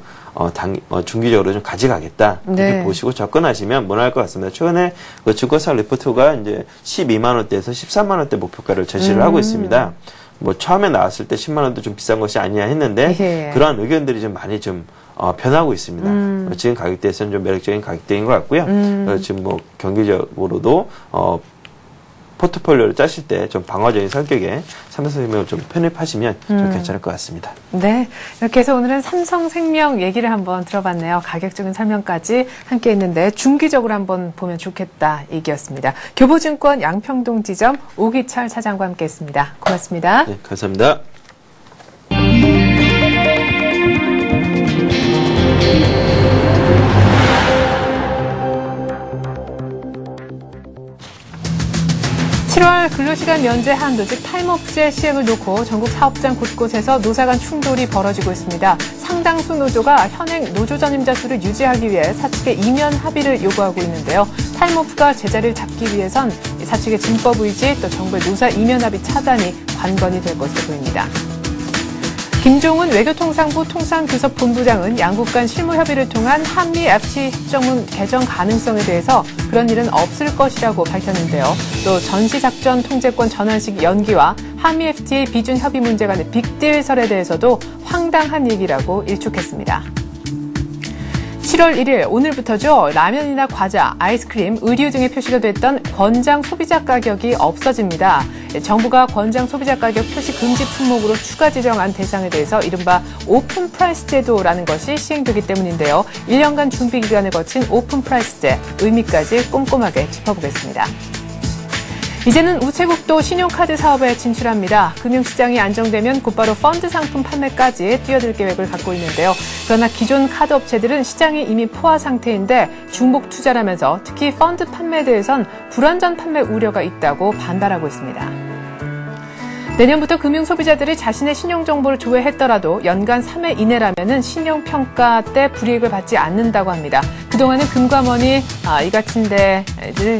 중기적으로 좀 가져가겠다. 이렇게 네. 보시고 접근하시면 무난할 것 같습니다. 최근에 그 증권사 리포트가 이제 12만 원대에서 13만 원대 목표가를 제시를 하고 있습니다. 뭐 처음에 나왔을 때 10만 원도 좀 비싼 것이 아니냐 했는데 예. 그러한 의견들이 좀 많이 좀 변하고 있습니다. 지금 가격대에서는 좀 매력적인 가격대인 것 같고요. 지금 뭐 경기적으로도 포트폴리오를 짜실 때 좀 방어적인 성격의 삼성생명을 좀 편입하시면 좀 괜찮을 것 같습니다. 네. 이렇게 해서 오늘은 삼성생명 얘기를 한번 들어봤네요. 가격적인 설명까지 함께 했는데 중기적으로 한번 보면 좋겠다 얘기였습니다. 교보증권 양평동 지점 오기철 사장과 함께 했습니다. 고맙습니다. 네, 감사합니다. 근로시간 면제 한도, 즉 타임오프제 시행을 놓고 전국 사업장 곳곳에서 노사 간 충돌이 벌어지고 있습니다. 상당수 노조가 현행 노조 전임자 수를 유지하기 위해 사측의 이면 합의를 요구하고 있는데요. 타임오프가 제자리를 잡기 위해선 사측의 진법 의지 또 정부의 노사 이면 합의 차단이 관건이 될 것으로 보입니다. 김종은 외교통상부 통상교섭본부장은 양국 간 실무협의를 통한 한미 FTA 협정문 개정 가능성에 대해서 그런 일은 없을 것이라고 밝혔는데요. 또 전시작전 통제권 전환식 연기와 한미 FTA 비준 협의 문제 간의 빅딜설에 대해서도 황당한 얘기라고 일축했습니다. 7월 1일 오늘부터죠. 라면이나 과자, 아이스크림, 의류 등에 표시가 됐던 권장 소비자 가격이 없어집니다. 정부가 권장 소비자 가격 표시 금지 품목으로 추가 지정한 대상에 대해서 이른바 오픈 프라이스 제도라는 것이 시행되기 때문인데요. 1년간 준비 기간을 거친 오픈 프라이스제 의미까지 꼼꼼하게 짚어보겠습니다. 이제는 우체국도 신용카드 사업에 진출합니다. 금융시장이 안정되면 곧바로 펀드 상품 판매까지 뛰어들 계획을 갖고 있는데요. 그러나 기존 카드 업체들은 시장이 이미 포화 상태인데 중복 투자라면서 특히 펀드 판매에 대해선 불완전 판매 우려가 있다고 반발하고 있습니다. 내년부터 금융소비자들이 자신의 신용정보를 조회했더라도 연간 3회 이내라면은 신용평가 때 불이익을 받지 않는다고 합니다. 그동안은 금감원이 이 같은 데를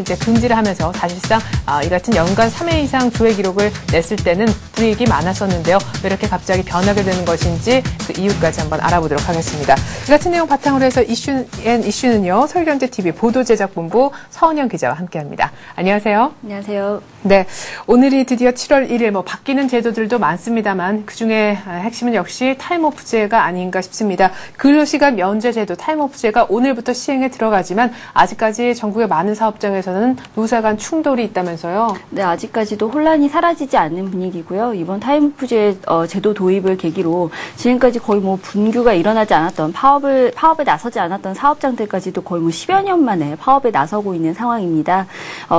이제 금지를 하면서 사실상 이 같은 연간 3회 이상 조회 기록을 냈을 때는 불이익이 많았었는데요. 왜 이렇게 갑자기 변하게 되는 것인지 그 이유까지 한번 알아보도록 하겠습니다. 이 같은 내용 바탕으로 해서 이슈는요. 서울경제TV 보도제작본부 서은영 기자와 함께합니다. 안녕하세요. 안녕하세요. 네, 오늘이 드디어 7월 1일 바뀌는 제도들도 많습니다만 그중에 핵심은 역시 타임오프제가 아닌가 싶습니다. 근로시간 면제 제도 타임오프제가 오늘부터 시행에 들어가지만 아직까지 전국의 많은 사업장에서는 노사 간 충돌이 있다면서요? 네, 아직까지도 혼란이 사라지지 않는 분위기고요. 이번 타임오프제 제도 도입을 계기로 지금까지 거의 분규가 일어나지 않았던 파업에 나서지 않았던 사업장들까지도 거의 10여 년 만에 파업에 나서고 있는 상황입니다.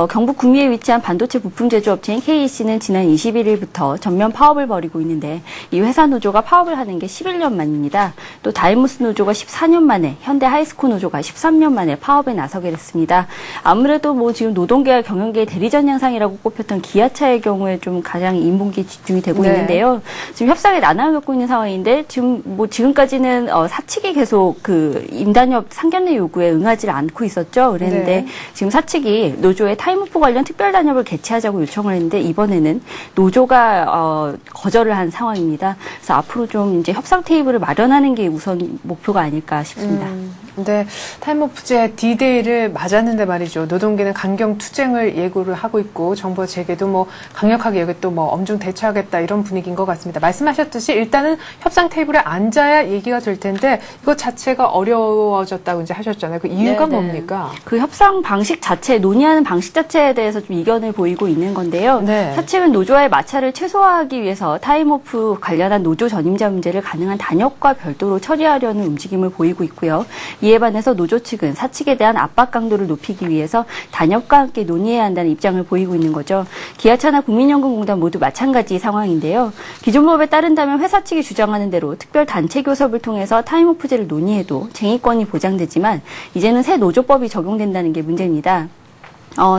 경북 구미에 위치한 반도체 부품 제조업체인 KEC는 지난 21일부터 전면 파업을 벌이고 있는데 이 회사 노조가 파업을 하는 게 11년 만입니다. 또 다이무스 노조가 14년 만에, 현대 하이스코 노조가 13년 만에 파업에 나서게 됐습니다. 아무래도 지금 노동계와 경영계의 대리전 양상이라고 꼽혔던 기아차의 경우에 좀 가장 인본기에 집중이 되고 있는데요. 지금 협상에 난항을 겪고 있는 상황인데 지금까지는 사측이 계속 임단협 상견례 요구에 응하지 않고 있었죠. 그랬는데 지금 사측이 노조의 타임오프 관련 특별단협을 개최하자고 요청을 했는데 이번에는 노조가 거절을 한 상황입니다. 그래서 앞으로 좀 이제 협상 테이블을 마련하는 게 우선 목표가 아닐까 싶습니다. 근데 타임오프제 D-Day를 맞았는데 말이죠. 노동계는 강경 투쟁을 예고를 하고 있고 정부와 재계도 강력하게 여기 또 엄중 대처하겠다 이런 분위기인 것 같습니다. 말씀하셨듯이 일단은 협상 테이블에 앉아야 얘기가 될 텐데 이것 자체가 어려워졌다고 이제 하셨잖아요. 그 이유가 뭡니까? 그 협상 방식 자체, 논의하는 방식 자체에 대해서 좀 이견을 보이고 있는 건데요. 사측은 노조와의 마찰을 최소화하기 위해서 타임오프 관련한 노조 전임자 문제를 가능한 단협과 별도로 처리하려는 움직임을 보이고 있고요. 이에 반해서 노조 측은 사측에 대한 압박 강도를 높이기 위해서 단협과 함께 논의해야 한다는 입장을 보이고 있는 거죠. 기아차나 국민연금공단 모두 마찬가지 상황인데요. 기존 법에 따른다면 회사 측이 주장하는 대로 특별 단체 교섭을 통해서 타임오프제를 논의해도 쟁의권이 보장되지만 이제는 새 노조법이 적용된다는 게 문제입니다.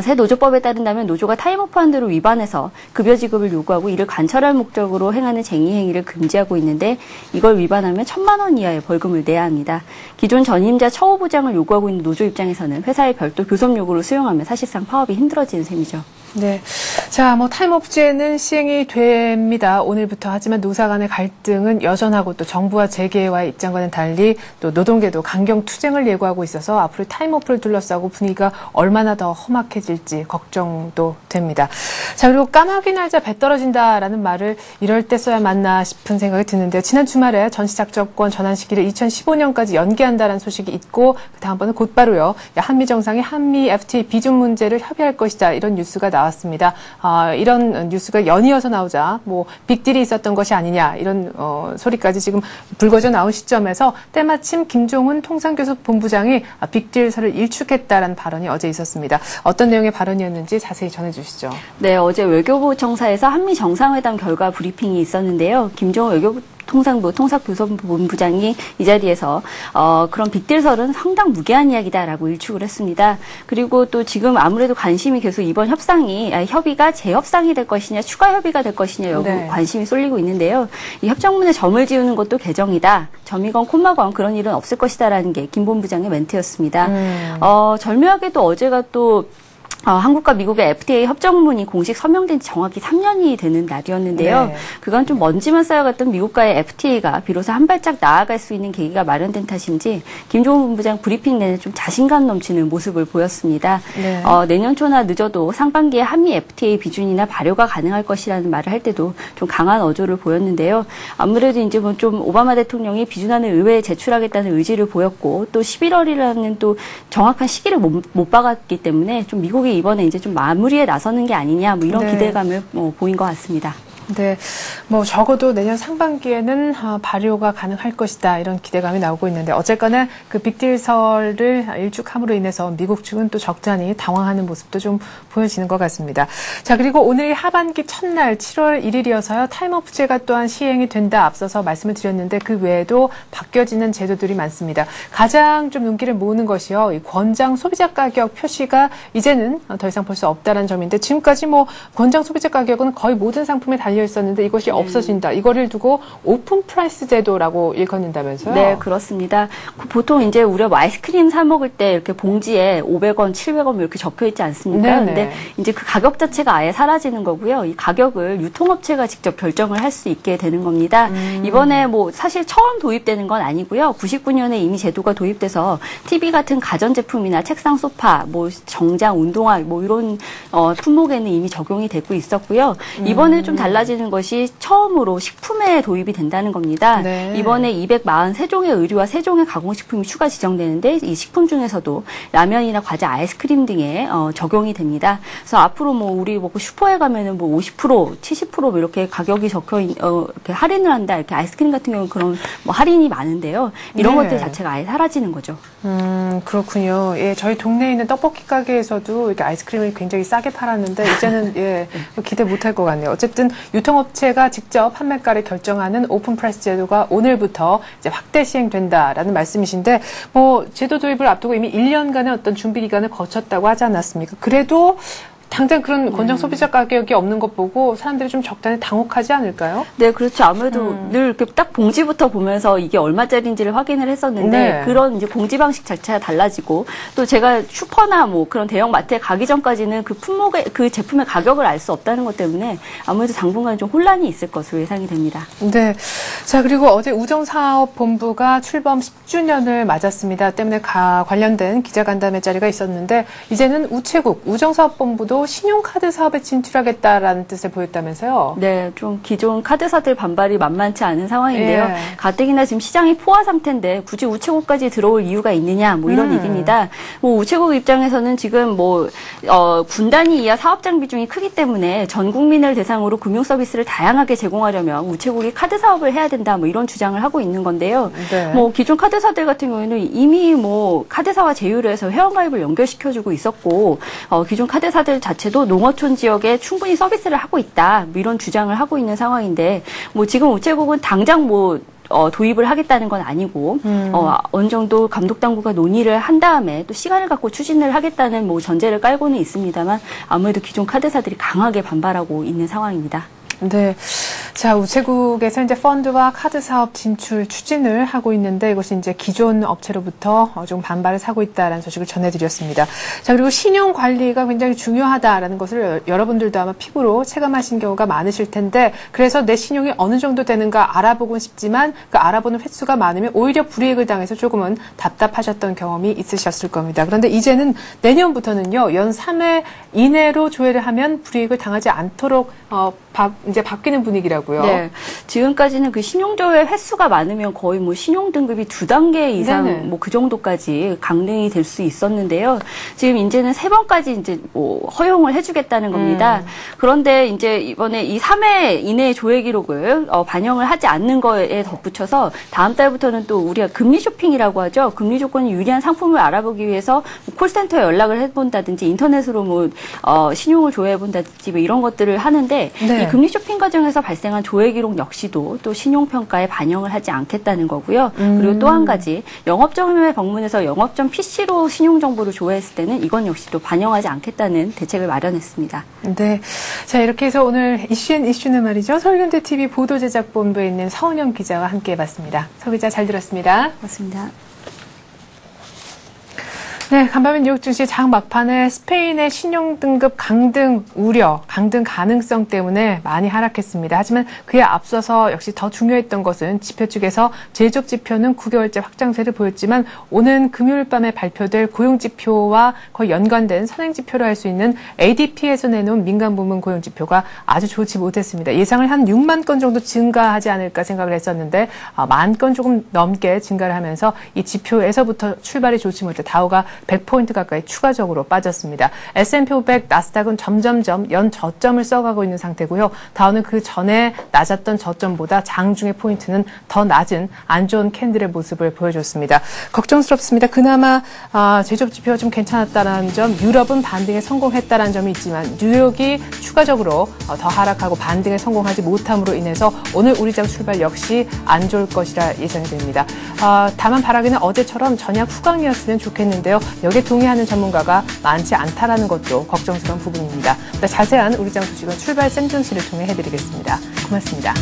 새 노조법에 따른다면 노조가 타임오프 한도를 위반해서 급여 지급을 요구하고 이를 관철할 목적으로 행하는 쟁의 행위를 금지하고 있는데 이걸 위반하면 1,000만 원 이하의 벌금을 내야 합니다. 기존 전임자 처우 보장을 요구하고 있는 노조 입장에서는 회사의 별도 교섭 요구를 수용하면 사실상 파업이 힘들어지는 셈이죠. 네. 자, 타임오프제는 시행이 됩니다. 오늘부터. 하지만 노사 간의 갈등은 여전하고 또 정부와 재계와의 입장과는 달리 또 노동계도 강경 투쟁을 예고하고 있어서 앞으로 타임오프를 둘러싸고 분위기가 얼마나 더 험악해질지 걱정도 됩니다. 자, 그리고 까마귀 날자 배 떨어진다라는 말을 이럴 때 써야 맞나 싶은 생각이 드는데요. 지난 주말에 전시작전권 전환 시기를 2015년까지 연기한다라는 소식이 있고 그 다음번은 곧바로요. 한미 정상이 한미 FTA 비준 문제를 협의할 것이다. 이런 뉴스가 나왔습니다. 이런 뉴스가 연이어서 나오자 빅딜이 있었던 것이 아니냐 이런 소리까지 지금 불거져 나온 시점에서 때마침 김종훈 통상교섭본부장이 빅딜설을 일축했다라는 발언이 어제 있었습니다. 어떤 내용의 발언이었는지 자세히 전해주시죠. 네, 어제 외교부 청사에서 한미 정상회담 결과 브리핑이 있었는데요. 김종훈 외교부 통상교섭본부장이 이 자리에서 그런 빅딜설은 상당 무계한 이야기다라고 일축을 했습니다. 그리고 또 지금 아무래도 관심이 계속 이번 협의가 재협상이 될 것이냐 추가 협의가 될 것이냐 여부 관심이 쏠리고 있는데요. 이 협정문에 점을 지우는 것도 개정이다. 점이건 콤마건 그런 일은 없을 것이다라는 게 김 본부장의 멘트였습니다. 절묘하게도 어제가 또 한국과 미국의 FTA 협정문이 공식 서명된 지 정확히 3년이 되는 날이었는데요. 네. 그간 좀 먼지만 쌓여갔던 미국과의 FTA가 비로소 한 발짝 나아갈 수 있는 계기가 마련된 탓인지 김종훈 본부장 브리핑 내내 좀 자신감 넘치는 모습을 보였습니다. 네. 내년 초나 늦어도 상반기에 한미 FTA 비준이나 발효가 가능할 것이라는 말을 할 때도 좀 강한 어조를 보였는데요. 아무래도 이제 뭐 좀 오바마 대통령이 비준안을 의회에 제출하겠다는 의지를 보였고 또 11월이라는 또 정확한 시기를 못 박았기 때문에 좀 미국이 이번에 이제 좀 마무리에 나서는 게 아니냐 뭐 이런 네. 기대감을 보인 것 같습니다. 네, 뭐 적어도 내년 상반기에는 발효가 가능할 것이다 이런 기대감이 나오고 있는데 어쨌거나 그 빅딜설을 일축함으로 인해서 미국 측은 또 적잖이 당황하는 모습도 좀 보여지는 것 같습니다. 자, 그리고 오늘 하반기 첫날 7월 1일이어서요 타임오프제가 또한 시행이 된다 앞서서 말씀을 드렸는데 그 외에도 바뀌어지는 제도들이 많습니다. 가장 좀 눈길을 모으는 것이요 이 권장 소비자 가격 표시가 이제는 더 이상 볼 수 없다는 점인데 지금까지 뭐 권장 소비자 가격은 거의 모든 상품에 달려 있었는데 이것이 없어진다. 이거를 두고 오픈 프라이스 제도라고 일컫는다면서요? 네, 그렇습니다. 보통 이제 우리가 뭐 아이스크림 사 먹을 때 이렇게 봉지에 500원, 700원 이렇게 적혀 있지 않습니까? 네네. 근데 이제 그 가격 자체가 아예 사라지는 거고요. 이 가격을 유통업체가 직접 결정을 할 수 있게 되는 겁니다. 이번에 뭐 사실 처음 도입되는 건 아니고요. 99년에 이미 제도가 도입돼서 TV 같은 가전제품이나 책상 소파, 뭐 정장, 운동화 뭐 이런 품목에는 이미 적용이 되고 있었고요. 이번에 좀 달라지는 것이 처음으로 식품에 도입이 된다는 겁니다. 네. 이번에 243종의 의류와 3종의 가공식품이 추가 지정되는데 이 식품 중에서도 라면이나 과자, 아이스크림 등에 적용이 됩니다. 그래서 앞으로 뭐 우리 뭐 슈퍼에 가면은 뭐 50%, 70% 뭐 이렇게 가격이 적혀 이렇게 할인을 한다. 이렇게 아이스크림 같은 경우는 그런 뭐 할인이 많은데요. 이런 네. 것들 자체가 아예 사라지는 거죠. 그렇군요. 예, 저희 동네에 있는 떡볶이 가게에서도 이렇게 아이스크림을 굉장히 싸게 팔았는데 이제는 예, 기대 못할 것 같네요. 어쨌든 유통업체가 직접 판매가를 결정하는 오픈 프라이스 제도가 오늘부터 이제 확대 시행된다라는 말씀이신데 뭐 제도 도입을 앞두고 이미 1년간의 어떤 준비 기간을 거쳤다고 하지 않았습니까? 그래도 당장 그런 권장 소비자 가격이 없는 것 보고 사람들이 좀 적당히 당혹하지 않을까요? 네, 그렇죠. 아무래도 늘 이렇게 딱 봉지부터 보면서 이게 얼마짜리인지를 확인을 했었는데 네. 그런 이제 봉지 방식 자체가 달라지고 또 제가 슈퍼나 뭐 그런 대형 마트에 가기 전까지는 그 품목의 그 제품의 가격을 알 수 없다는 것 때문에 아무래도 당분간 좀 혼란이 있을 것으로 예상이 됩니다. 네. 자, 그리고 어제 우정사업본부가 출범 10주년을 맞았습니다. 때문에 관련된 기자간담회 자리가 있었는데 이제는 우체국, 우정사업본부도 신용카드 사업에 진출하겠다라는 뜻을 보였다면서요? 네, 좀 기존 카드사들 반발이 만만치 않은 상황인데요. 예. 가뜩이나 지금 시장이 포화 상태인데 굳이 우체국까지 들어올 이유가 있느냐, 뭐 이런 얘기입니다. 뭐 우체국 입장에서는 지금 뭐 군 단위 이하 사업장 비중이 크기 때문에 전 국민을 대상으로 금융 서비스를 다양하게 제공하려면 우체국이 카드 사업을 해야 된다, 뭐 이런 주장을 하고 있는 건데요. 네. 뭐 기존 카드사들 같은 경우에는 이미 뭐 카드사와 제휴를 해서 회원가입을 연결시켜주고 있었고 기존 카드사들 자체도 농어촌 지역에 충분히 서비스를 하고 있다, 뭐 이런 주장을 하고 있는 상황인데 뭐 지금 우체국은 당장 뭐 도입을 하겠다는 건 아니고 어느 정도 감독 당국과 논의를 한 다음에 또 시간을 갖고 추진을 하겠다는 뭐 전제를 깔고는 있습니다만 아무래도 기존 카드사들이 강하게 반발하고 있는 상황입니다. 네. 자, 우체국에서 이제 펀드와 카드 사업 진출 추진을 하고 있는데 이것이 이제 기존 업체로부터 좀 반발을 사고 있다라는 소식을 전해드렸습니다. 자, 그리고 신용 관리가 굉장히 중요하다라는 것을 여러분들도 아마 피부로 체감하신 경우가 많으실 텐데 그래서 내 신용이 어느 정도 되는가 알아보곤 싶지만 그 알아보는 횟수가 많으면 오히려 불이익을 당해서 조금은 답답하셨던 경험이 있으셨을 겁니다. 그런데 이제는 내년부터는요, 연 3회 이내로 조회를 하면 불이익을 당하지 않도록 이제 바뀌는 분위기라고요. 네. 지금까지는 그 신용조회 횟수가 많으면 거의 뭐 신용 등급이 2단계 이상 뭐 그 정도까지 강등이 될 수 있었는데요. 지금 이제는 3번까지 이제 뭐 허용을 해주겠다는 겁니다. 그런데 이제 이번에 이 3회 이내의 조회 기록을 반영을 하지 않는 거에 덧붙여서 다음 달부터는 또 우리가 금리 쇼핑이라고 하죠. 금리 조건이 유리한 상품을 알아보기 위해서 뭐 콜센터에 연락을 해본다든지 인터넷으로 뭐 신용을 조회해본다든지 뭐 이런 것들을 하는데 네. 이 금리 쇼핑 과정에서 발생한 조회 기록 역시도 또 신용평가에 반영을 하지 않겠다는 거고요. 그리고 또 한 가지 영업점에 방문해서 영업점 PC로 신용정보를 조회했을 때는 이건 역시도 반영하지 않겠다는 대책을 마련했습니다. 네. 자, 이렇게 해서 오늘 이슈는 말이죠. 서울경제TV 보도제작본부에 있는 서은영 기자와 함께 해봤습니다. 서 기자 잘 들었습니다. 고맙습니다. 네, 간밤에 뉴욕 증시 장 막판에 스페인의 신용등급 강등 우려, 강등 가능성 때문에 많이 하락했습니다. 하지만 그에 앞서서 역시 더 중요했던 것은 지표 측에서 제조업 지표는 9개월째 확장세를 보였지만 오는 금요일 밤에 발표될 고용지표와 거의 연관된 선행지표로 할 수 있는 ADP에서 내놓은 민간부문 고용지표가 아주 좋지 못했습니다. 예상을 한 6만 건 정도 증가하지 않을까 생각을 했었는데 10,000건 조금 넘게 증가를 하면서 이 지표에서부터 출발이 좋지 못해 다우가 100포인트 가까이 추가적으로 빠졌습니다. S&P 500, 나스닥은 점점점 연 저점을 써가고 있는 상태고요. 다우는 그 전에 낮았던 저점보다 장중의 포인트는 더 낮은 안 좋은 캔들의 모습을 보여줬습니다. 걱정스럽습니다. 그나마 제조업 지표가 좀 괜찮았다는 점, 유럽은 반등에 성공했다는 점이 있지만 뉴욕이 추가적으로 더 하락하고 반등에 성공하지 못함으로 인해서 오늘 우리장 출발 역시 안 좋을 것이라 예상이 됩니다. 다만 바라기는 어제처럼 전약 후강이었으면 좋겠는데요. 여기에 동의하는 전문가가 많지 않다라는 것도 걱정스러운 부분입니다. 자세한 우리장 소식은 출발 샘증시를 통해 해드리겠습니다. 고맙습니다.